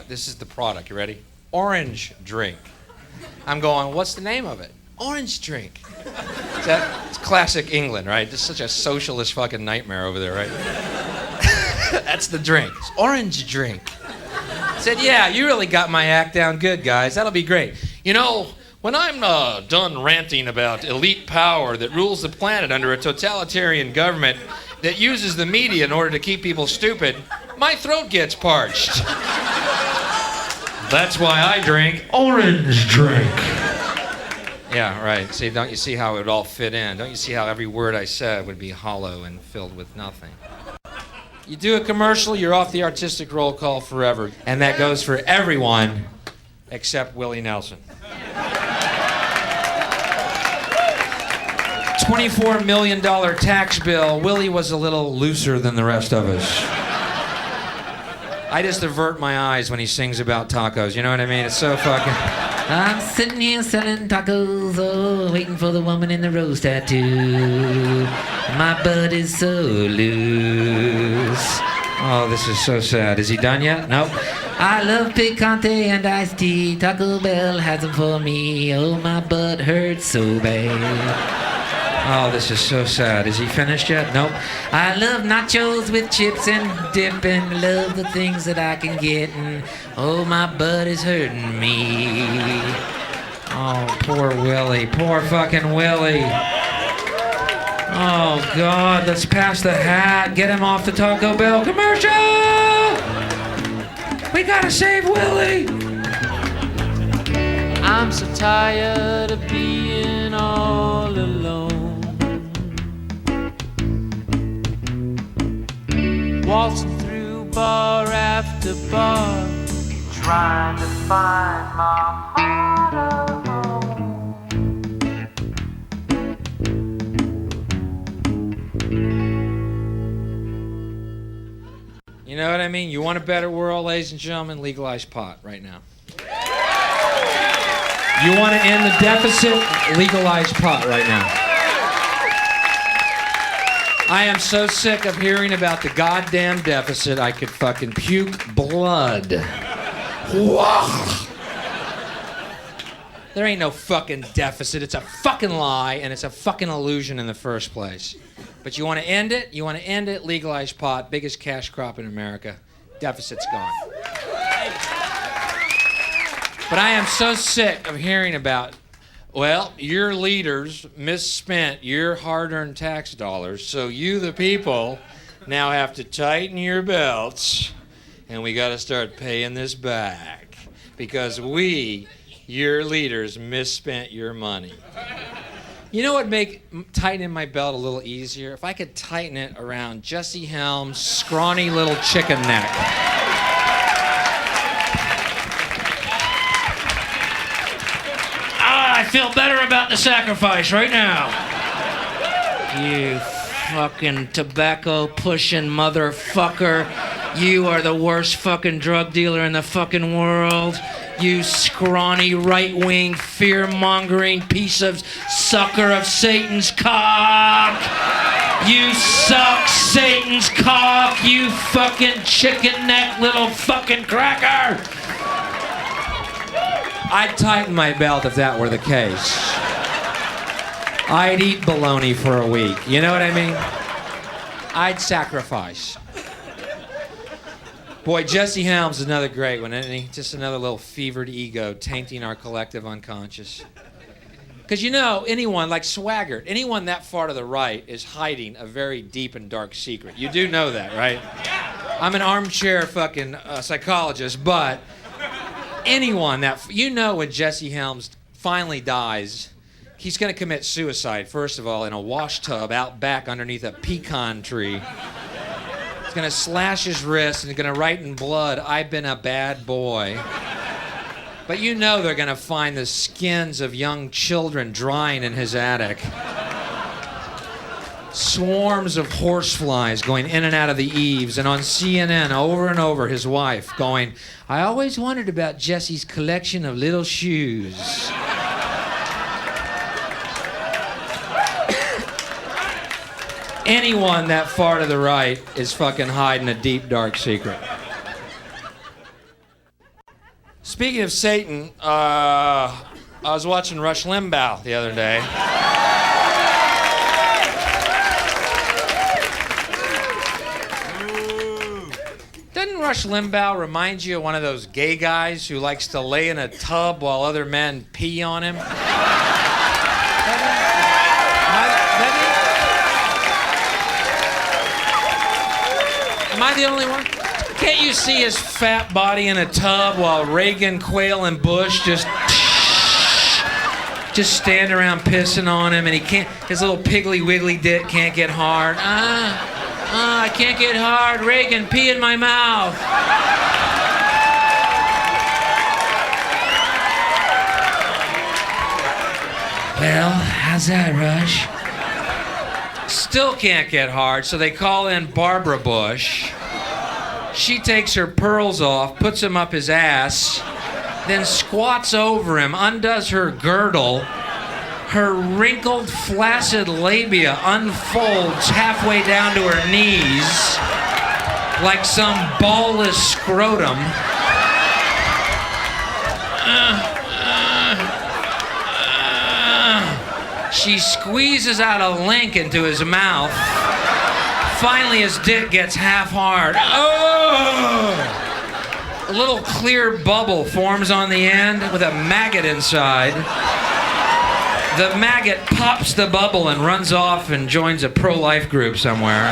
this is the product. You ready? Orange drink. I'm going, what's the name of it? Orange drink. It's classic England, right? This is such a socialist fucking nightmare over there, right? That's the drink. It's orange drink. I said, yeah, you really got my act down good, guys. That'll be great. You know, when I'm done ranting about elite power that rules the planet under a totalitarian government that uses the media in order to keep people stupid, my throat gets parched. That's why I drink orange drink. Yeah, right. See, don't you see how it would all fit in? Don't you see how every word I said would be hollow and filled with nothing? You do a commercial, you're off the artistic roll call forever. And that goes for everyone except Willie Nelson. $24 million tax bill. Willie was a little looser than the rest of us. I just avert my eyes when he sings about tacos. You know what I mean? It's so fucking... I'm sitting here selling tacos, oh, waiting for the woman in the rose tattoo. My butt is so loose. Oh, this is so sad. Is he done yet? Nope. I love picante and iced tea. Taco Bell has them for me. Oh, my butt hurts so bad. Oh, this is so sad. Is he finished yet? Nope. I love nachos with chips and dip and love the things that I can get. And oh, my butt is hurting me. Oh, poor Willie. Poor fucking Willie. Oh, God. Let's pass the hat. Get him off the Taco Bell commercial. Somebody gotta save Willie! I'm so tired of being all alone. Waltzing through bar after bar, trying to find my heart a home. You know what I mean? You want a better world, ladies and gentlemen? Legalize pot right now. You want to end the deficit? Legalize pot right now. I am so sick of hearing about the goddamn deficit, I could fucking puke blood. Whoa. There ain't no fucking deficit. It's a fucking lie, and it's a fucking illusion in the first place. But you want to end it? You want to end it? Legalize pot, biggest cash crop in America. Deficit's gone. But I am so sick of hearing about, well, your leaders misspent your hard-earned tax dollars, so you, the people, now have to tighten your belts, and we got to start paying this back because we, your leaders, misspent your money. You know what would make tightening my belt a little easier? If I could tighten it around Jesse Helms' scrawny little chicken neck. I feel better about the sacrifice right now. You fucking tobacco-pushing motherfucker. You are the worst fucking drug dealer in the fucking world. You scrawny, right-wing, fear-mongering piece of sucker of Satan's cock. You suck Satan's cock, you fucking chicken neck little fucking cracker. I'd tighten my belt if that were the case. I'd eat bologna for a week. You know what I mean? I'd sacrifice. Boy, Jesse Helms is another great one, isn't he? Just another little fevered ego tainting our collective unconscious. Because you know, anyone like Swaggart, anyone that far to the right is hiding a very deep and dark secret. You do know that, right? I'm an armchair fucking psychologist, but anyone that, you know, when Jesse Helms finally dies, he's going to commit suicide, first of all, in a wash tub out back underneath a pecan tree. He's going to slash his wrist and he's going to write in blood, "I've been a bad boy." But you know they're going to find the skins of young children drying in his attic. Swarms of horseflies going in and out of the eaves, and on CNN over and over his wife going, "I always wondered about Jesse's collection of little shoes." Anyone that far to the right is fucking hiding a deep, dark secret. Speaking of Satan, I was watching Rush Limbaugh the other day. Doesn't Rush Limbaugh remind you of one of those gay guys who likes to lay in a tub while other men pee on him? Am I the only one? Can't you see his fat body in a tub while Reagan, Quayle, and Bush just stand around pissing on him, and he can't, his little piggly wiggly dick can't get hard. I can't get hard. Reagan, pee in my mouth. Well, how's that, Rush? Still can't get hard, so they call in Barbara Bush. She takes her pearls off, puts them up his ass, then squats over him, undoes her girdle. Her wrinkled, flaccid labia unfolds halfway down to her knees like some ballless scrotum. She squeezes out a link into his mouth. Finally, his dick gets half hard. Oh! A little clear bubble forms on the end with a maggot inside. The maggot pops the bubble and runs off and joins a pro-life group somewhere.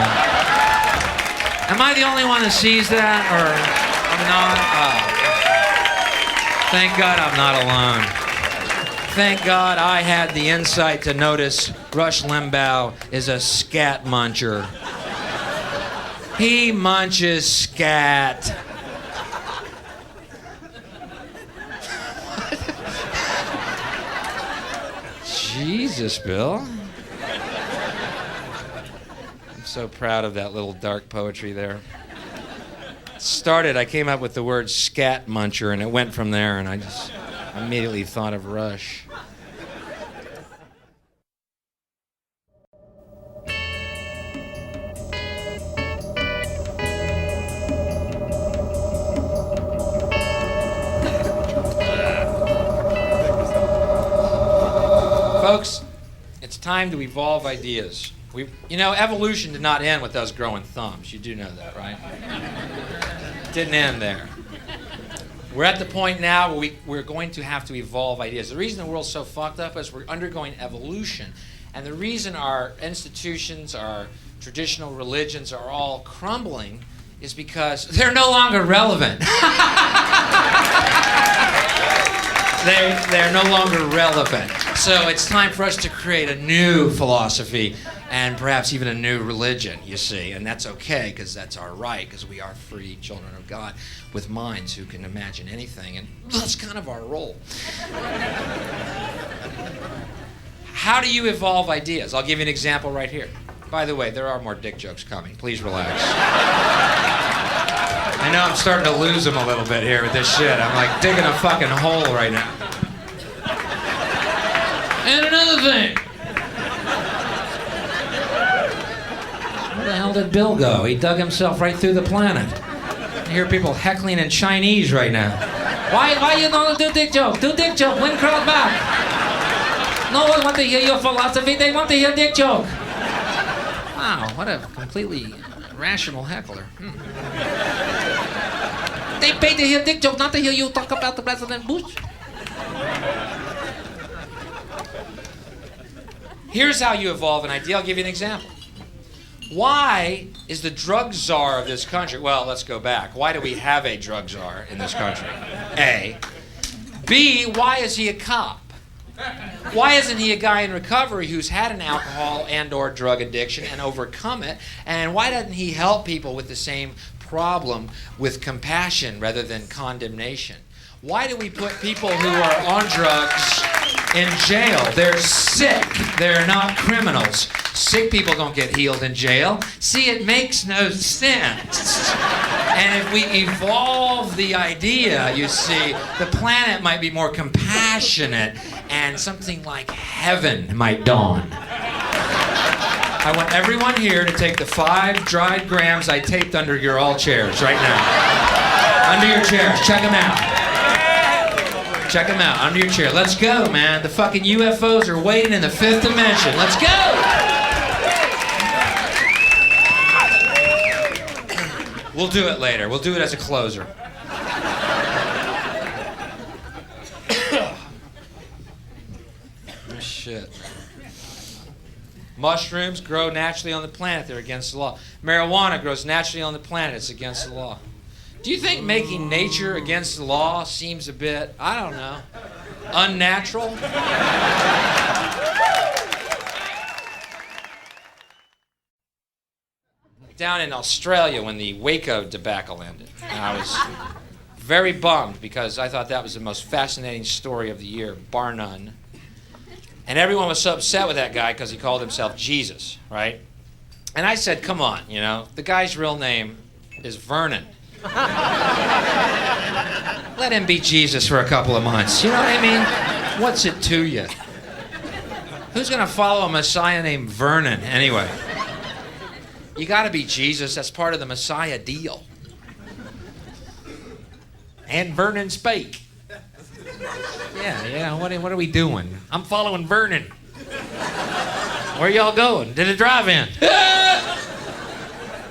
Am I the only one that sees that, or am not. Thank God I'm not alone. Thank God I had the insight to notice Rush Limbaugh is a scat muncher. He munches scat. Jesus, Bill. I'm so proud of that little dark poetry there. I came up with the word scat muncher, and it went from there, and I just immediately thought of Rush. Folks, it's time to evolve ideas. Evolution did not end with us growing thumbs. You do know that, right? It didn't end there. We're at the point now where we're going to have to evolve ideas. The reason the world's so fucked up is we're undergoing evolution. And the reason our institutions, our traditional religions are all crumbling is because they're no longer relevant. They're no longer relevant. So it's time for us to create a new philosophy and perhaps even a new religion, you see. And that's okay, because that's our right, because we are free children of God with minds who can imagine anything. And that's kind of our role. How do you evolve ideas? I'll give you an example right here. By the way, there are more dick jokes coming. Please relax. I know I'm starting to lose them a little bit here with this shit. I'm like digging a fucking hole right now. And another thing. Where the hell did Bill go? He dug himself right through the planet. I hear people heckling in Chinese right now. Why you don't do dick joke? Do dick joke. Win crowd back. No one wants to hear your philosophy. They want to hear dick joke. Wow, what a completely rational heckler. They pay to hear dick joke, not to hear you talk about the President Bush. Here's how you evolve an idea. I'll give you an example. Why is the drug czar of this country? Well, let's go back. Why do we have a drug czar in this country? A. B. Why is he a cop? Why isn't he a guy in recovery who's had an alcohol and or drug addiction and overcome it? And why doesn't he help people with the same problem with compassion rather than condemnation? Why do we put people who are on drugs in jail? They're sick. They're not criminals. Sick people don't get healed in jail. See, it makes no sense. And if we evolve the idea, you see, the planet might be more compassionate and something like heaven might dawn. I want everyone here to take the 5 dried grams I taped under your all chairs right now. Under your chairs. Check them out. Check them out. Under your chair. Let's go, man. The fucking UFOs are waiting in the 5th dimension. Let's go! We'll do it later. We'll do it as a closer. Oh, shit. Mushrooms grow naturally on the planet. They're against the law. Marijuana grows naturally on the planet. It's against the law. Do you think making nature against the law seems a bit, I don't know, unnatural? Down in Australia when the Waco debacle ended. And I was very bummed because I thought that was the most fascinating story of the year, bar none. And everyone was so upset with that guy because he called himself Jesus, right? And I said, come on, the guy's real name is Vernon. Let him be Jesus for a couple of months. You know what I mean? What's it to you? Who's going to follow a Messiah named Vernon anyway? You got to be Jesus. That's part of the Messiah deal. And Vernon spake. Yeah. What are we doing? I'm following Vernon. Where y'all going? To the drive-in.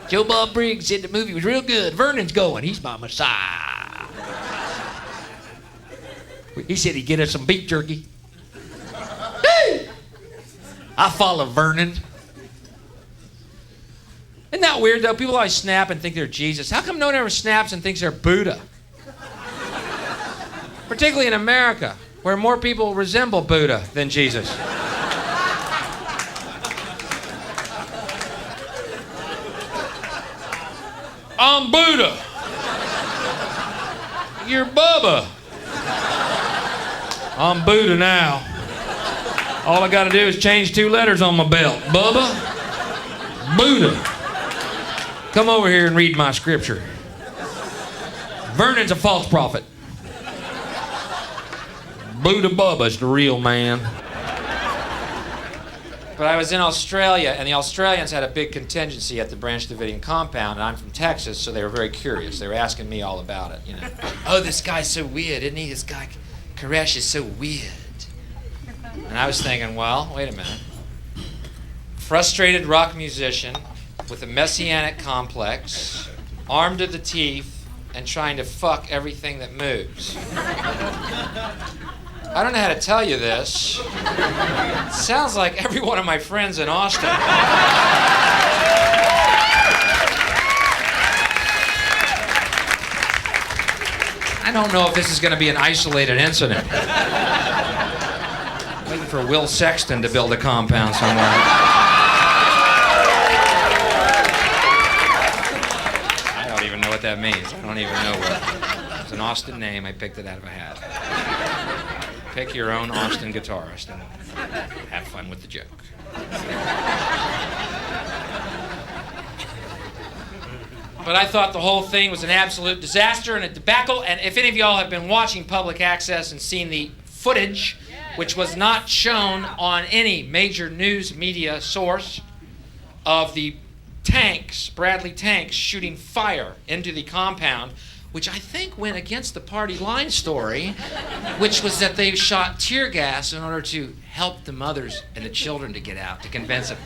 Joe Bob Briggs said the movie was real good. Vernon's going. He's my Messiah. He said he'd get us some beef jerky. I follow Vernon. Isn't that that weird, though? People always snap and think they're Jesus. How come no one ever snaps and thinks they're Buddha? Particularly in America, where more people resemble Buddha than Jesus. I'm Buddha. You're Bubba. I'm Buddha now. All I gotta do is change 2 letters on my belt. Bubba, Buddha. Come over here and read my scripture. Vernon's a false prophet. Buddha Bubba's the real man. But I was in Australia, and the Australians had a big contingency at the Branch Davidian compound, and I'm from Texas, so they were very curious. They were asking me all about it, you know. Oh, this guy's so weird, isn't he? This guy, Koresh, is so weird. And I was thinking, well, wait a minute. Frustrated rock musician with a messianic complex, armed to the teeth, and trying to fuck everything that moves. I don't know how to tell you this. It sounds like every one of my friends in Austin. I don't know if this is going to be an isolated incident. Waiting for Will Sexton to build a compound somewhere. I don't even know what that means. I don't even know what. It's an Austin name. I picked it out of a hat. Pick your own Austin guitarist and have fun with the joke. But I thought the whole thing was an absolute disaster and a debacle. And if any of y'all have been watching public access and seen the footage, which was not shown on any major news media source, of the tanks, Bradley tanks, shooting fire into the compound, which I think went against the party line story, which was that they shot tear gas in order to help the mothers and the children to get out, to convince them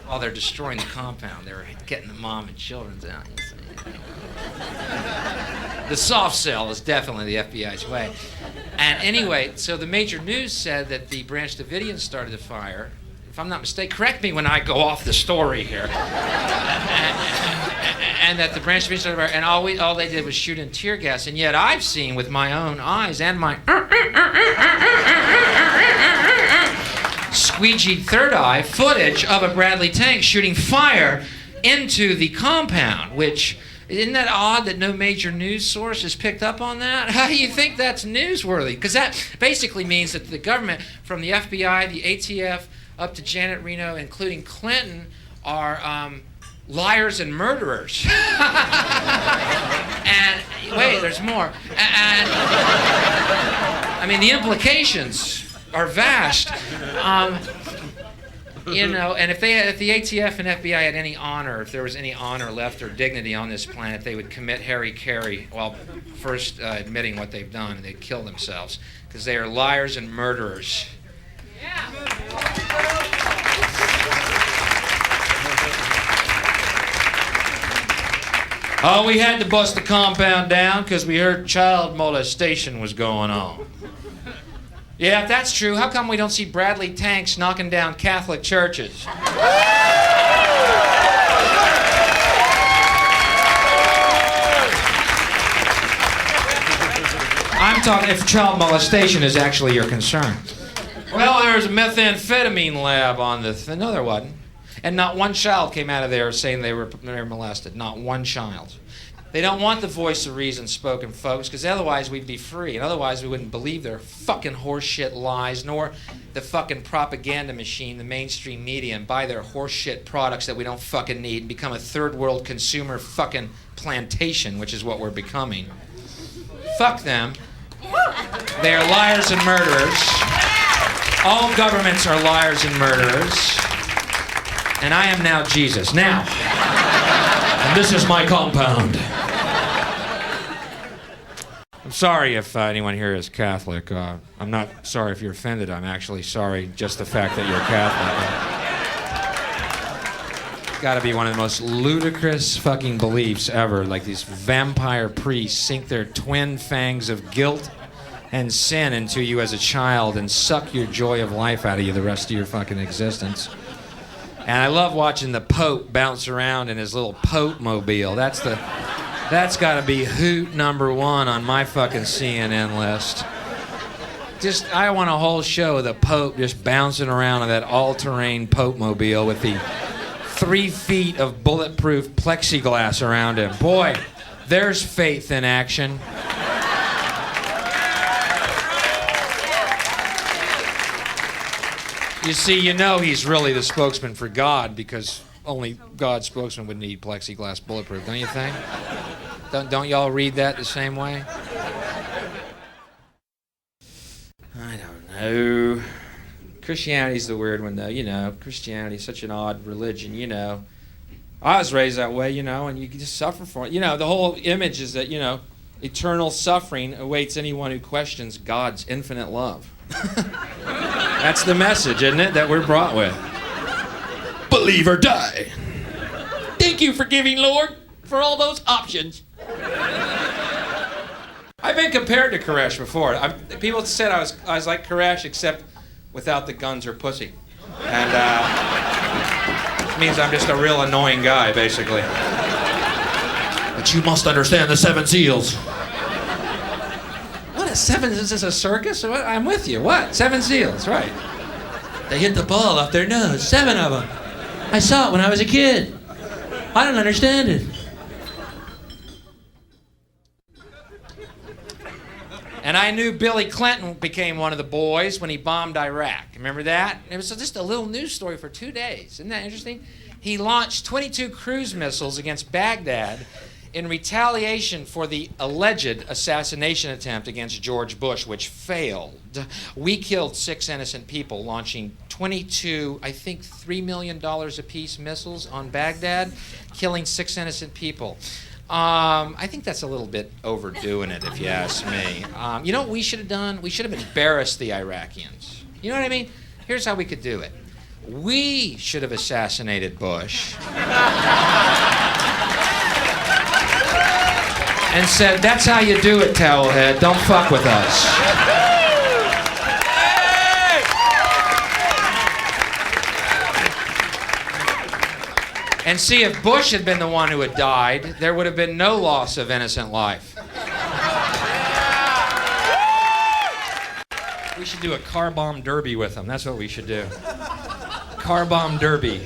while they're destroying the compound. They were getting the mom and children out. The soft sell is definitely the FBI's way. And anyway, so the major news said that the Branch Davidians started the fire. If I'm not mistaken, correct me when I go off the story here. And that the Branch Davidians started the fire, and all they did was shoot in tear gas. And yet I've seen with my own eyes and my squeegeed third eye footage of a Bradley tank shooting fire into the compound, which, isn't that odd that no major news source has picked up on that? How do you think that's newsworthy? Because that basically means that the government, from the FBI, the ATF, up to Janet Reno, including Clinton, are liars and murderers. And wait, there's more. And I mean, the implications are vast. You know, and if the ATF and FBI had any honor, if there was any honor left or dignity on this planet, they would commit Harry while first admitting what they've done, and they'd kill themselves, because they are liars and murderers. Yeah. Oh, we had to bust the compound down because we heard child molestation was going on. Yeah, if that's true, how come we don't see Bradley tanks knocking down Catholic churches? I'm talking if child molestation is actually your concern. Well, there was a methamphetamine lab on the no, there wasn't. And not one child came out of there saying they were molested. Not one child. They don't want the voice of reason spoken, folks, because otherwise we'd be free, and otherwise we wouldn't believe their fucking horseshit lies, nor the fucking propaganda machine, the mainstream media, and buy their horseshit products that we don't fucking need and become a third world consumer fucking plantation, which is what we're becoming. Fuck them. They are liars and murderers. All governments are liars and murderers. And I am now Jesus. Now. And this is my compound. I'm sorry if anyone here is Catholic. I'm not sorry if you're offended. I'm actually sorry just the fact that you're Catholic. It's got to be one of the most ludicrous fucking beliefs ever. Like these vampire priests sink their twin fangs of guilt and sin into you as a child and suck your joy of life out of you the rest of your fucking existence. And I love watching the Pope bounce around in his little Pope mobile. That's got to be hoot number one on my fucking CNN list. I want a whole show of the Pope just bouncing around in that all-terrain Pope mobile with the 3 feet of bulletproof plexiglass around him. Boy, there's faith in action. You see, he's really the spokesman for God because only God's spokesman would need plexiglass bulletproof, don't you think? Don't y'all read that the same way? I don't know. Christianity's the weird one, though. Christianity's such an odd religion, I was raised that way, and you just suffer for it. The whole image is that, eternal suffering awaits anyone who questions God's infinite love. That's the message, isn't it, that we're brought with? Believe or die. Thank you for giving, Lord, for all those options. I've been compared to Koresh before. People said I was like Koresh, except without the guns or pussy. And it means I'm just a real annoying guy, basically. But you must understand the 7 seals. What, is this a circus? What? I'm with you. What? 7 seals, right. They hit the ball off their nose, 7 of them. I saw it when I was a kid. I don't understand it. And I knew Billy Clinton became one of the boys when he bombed Iraq. Remember that? It was just a little news story for 2 days. Isn't that interesting? He launched 22 cruise missiles against Baghdad in retaliation for the alleged assassination attempt against George Bush, which failed. We killed 6 innocent people launching 22, I think $3 million apiece missiles on Baghdad, killing 6 innocent people. I think that's a little bit overdoing it, if you ask me. You know what we should have done? We should have embarrassed the Iraqians. You know what I mean? Here's how we could do it. We should have assassinated Bush. And said, that's how you do it, towelhead. Don't fuck with us. And see, if Bush had been the one who had died, there would have been no loss of innocent life. We should do a car bomb derby with them. That's what we should do. Car bomb derby.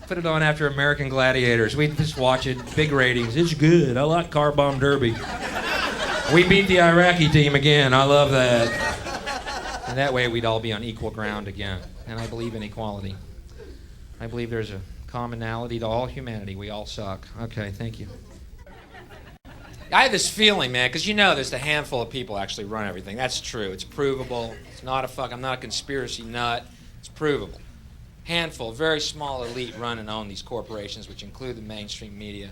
Put it on after American Gladiators. We just watch it. Big ratings. It's good. I like car bomb derby. We beat the Iraqi team again. I love that. And that way we'd all be on equal ground again. And I believe in equality. I believe there's a commonality to all humanity. We all suck. Okay, thank you. I have this feeling, man, because there's a handful of people actually run everything. That's true. It's provable. It's not I'm not a conspiracy nut. It's provable. Handful, very small elite run and own these corporations, which include the mainstream media.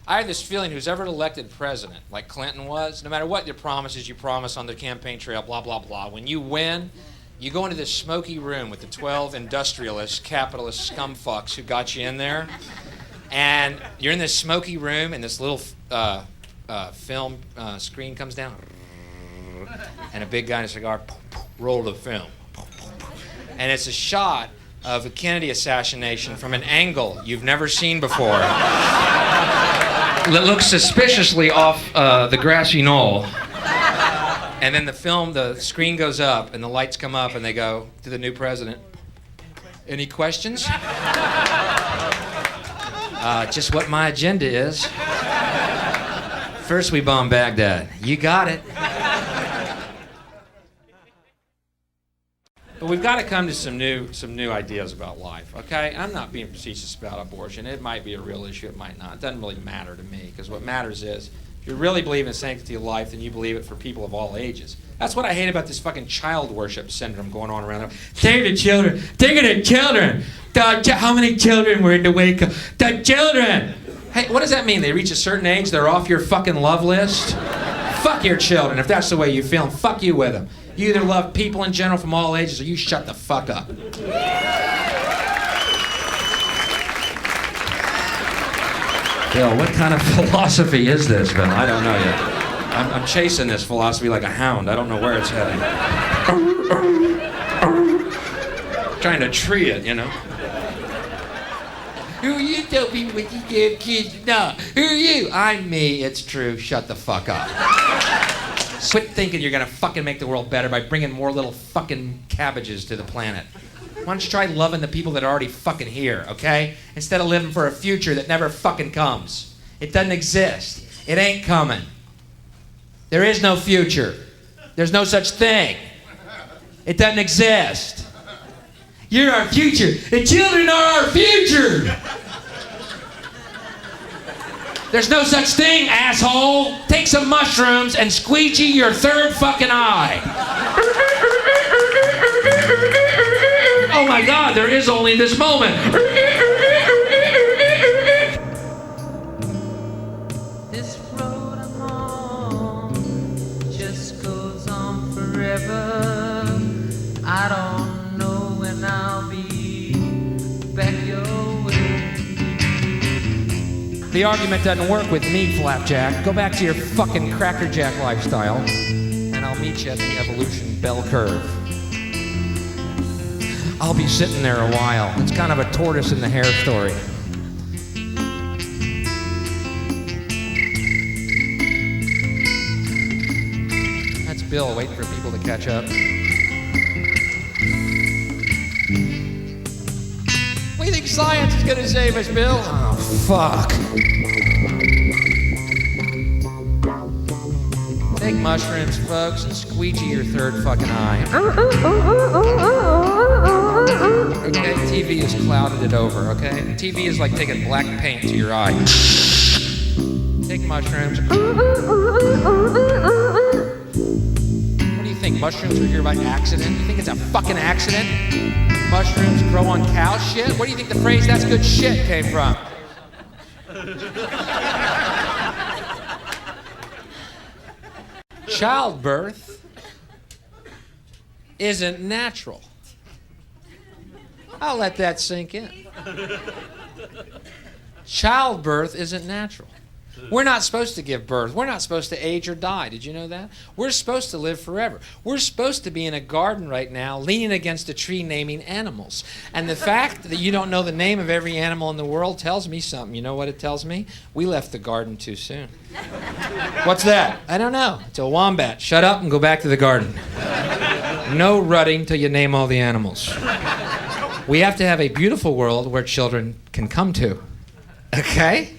I have this feeling who's ever elected president, like Clinton was, no matter what your promises you promise on the campaign trail, blah, blah, blah, when you win, you go into this smoky room with the 12 industrialist, capitalist scumfucks who got you in there, and you're in this smoky room, and this little film screen comes down, and a big guy in a cigar, roll the film. And it's a shot of a Kennedy assassination from an angle you've never seen before. It looks suspiciously off the grassy knoll. And then the screen goes up, and the lights come up, and they go to the new president. Any questions? Just what my agenda is. First we bomb Baghdad. You got it. But we've got to come to some new ideas about life, okay? I'm not being facetious about abortion. It might be a real issue. It might not. It doesn't really matter to me, because what matters is, if you really believe in the sanctity of life, then you believe it for people of all ages. That's what I hate about this fucking child worship syndrome going on around there. Take the children. Take the children. How many children were in the wake of the children? Hey, what does that mean? They reach a certain age, they're off your fucking love list? Fuck your children. If that's the way you feel, fuck you with them. You either love people in general from all ages, or you shut the fuck up. Bill, what kind of philosophy is this, Bill? I don't know yet. I'm chasing this philosophy like a hound. I don't know where it's heading. Trying to tree it, Who are you? Tell me what you give kids. No. Who are you? I'm me. It's true. Shut the fuck up. Quit thinking you're gonna fucking make the world better by bringing more little fucking cabbages to the planet. Why don't you try loving the people that are already fucking here, okay? Instead of living for a future that never fucking comes. It doesn't exist. It ain't coming. There is no future. There's no such thing. It doesn't exist. You're our future. The children are our future. There's no such thing, asshole. Take some mushrooms and squeegee your third fucking eye. Oh my God, there is only this moment. This road I'm on just goes on forever. I don't know when I'll be back your way. The argument doesn't work with me, Flapjack. Go back to your fucking crackerjack lifestyle, and I'll meet you at the evolution bell curve. I'll be sitting there a while. It's kind of a tortoise and the hare story. That's Bill waiting for people to catch up. What do you think science is gonna save us, Bill? Oh, fuck. Take mushrooms, folks, and squeegee your third fucking eye. Okay, TV has clouded it over, okay? TV is like taking black paint to your eye. Take mushrooms. What do you think? Mushrooms are here by accident? You think it's a fucking accident? Mushrooms grow on cow shit? Where do you think the phrase "that's good shit" came from? Childbirth isn't natural. I'll let that sink in. Childbirth isn't natural. We're not supposed to give birth. We're not supposed to age or die. Did you know that? We're supposed to live forever. We're supposed to be in a garden right now leaning against a tree naming animals. And the fact that you don't know the name of every animal in the world tells me something. You know what it tells me? We left the garden too soon. What's that? I don't know. It's a wombat. Shut up and go back to the garden. No rutting till you name all the animals. We have to have a beautiful world where children can come to. Okay?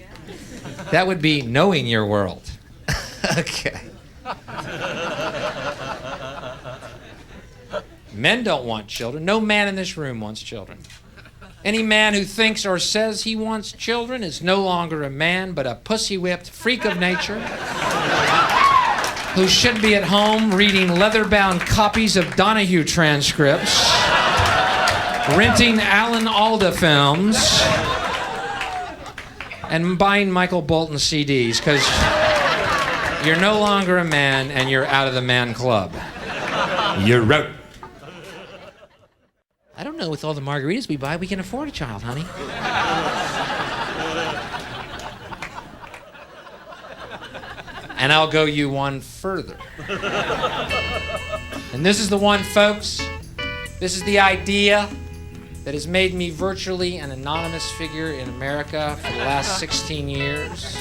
That would be knowing your world. Okay. Men don't want children. No man in this room wants children. Any man who thinks or says he wants children is no longer a man, but a pussy-whipped freak of nature who should be at home reading leather-bound copies of Donahue transcripts, renting Alan Alda films, and buying Michael Bolton CDs, because you're no longer a man and you're out of the man club. You're out. I don't know, with all the margaritas we buy, we can afford a child, honey. And I'll go you one further. And this is the one, folks. This is the idea that has made me virtually an anonymous figure in America for the last 16 years.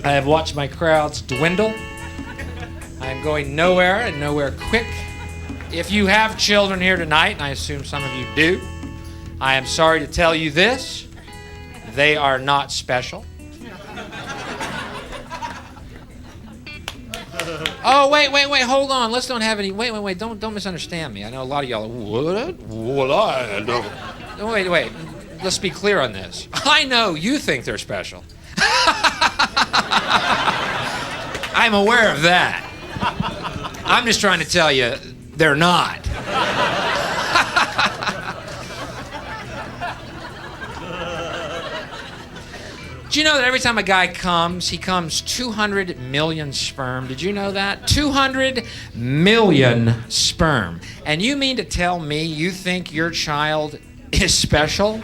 I have watched my crowds dwindle. I am going nowhere and nowhere quick. If you have children here tonight, and I assume some of you do, I am sorry to tell you this. They are not special. Oh, wait, hold on. Let's don't have any, wait, don't misunderstand me. I know a lot of y'all are, what I don't. Wait, let's be clear on this. I know you think they're special. I'm aware of that. I'm just trying to tell you, they're not. Do you know that every time a guy comes, he comes 200 million sperm? Did you know that? 200 million sperm. And you mean to tell me you think your child is special?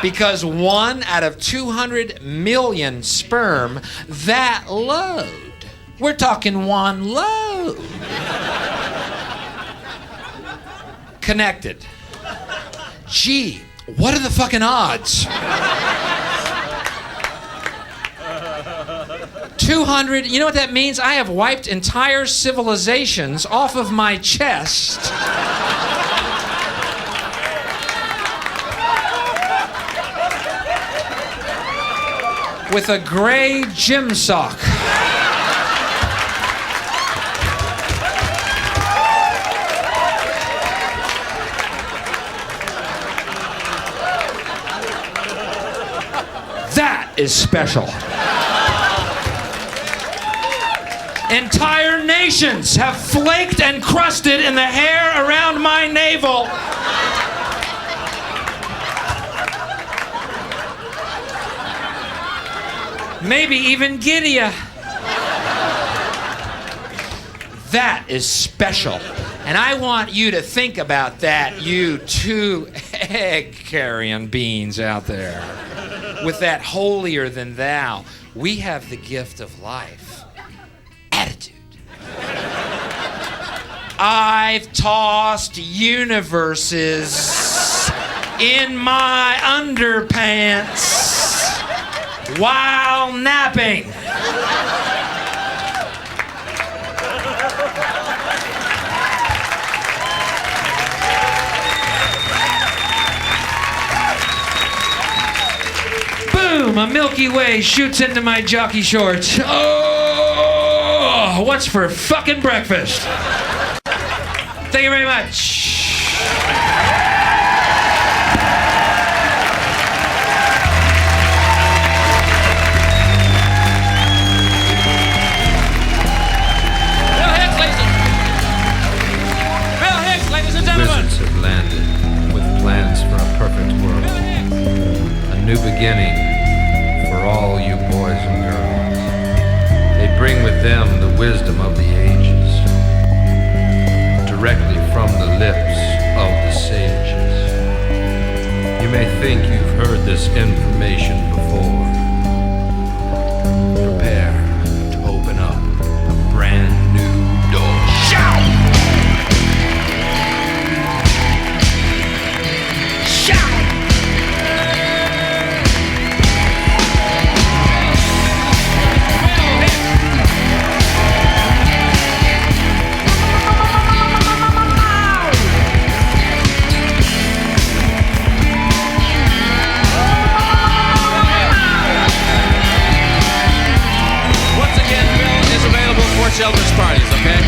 Because 1 out of 200 million sperm, that load. We're talking one load. Connected. Gee, What are the fucking odds? 200, you know what that means? I have wiped entire civilizations off of my chest. With a gray gym sock. That is special. Entire nations have flaked and crusted in the hair around my navel. Maybe even Gideon. That is special. And I want you to think about that, you two egg-carrying beings out there. With that holier than thou. We have the gift of life. Attitude. I've tossed universes in my underpants while napping. Boom, a Milky Way shoots into my jockey shorts. Oh, what's for fucking breakfast? Thank you very much. Wizards have landed with plans for a perfect world. A new beginning for all you boys and girls. They bring with them the wisdom of the ages, directly from the lips of the sages. You may think you've heard this information before. Prepare to open up a brand new door. Shout! Shelter's parties, okay?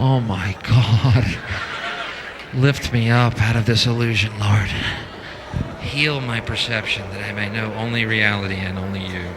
Oh my God. Lift me up out of this illusion, Lord. Heal my perception that I may know only reality and only you.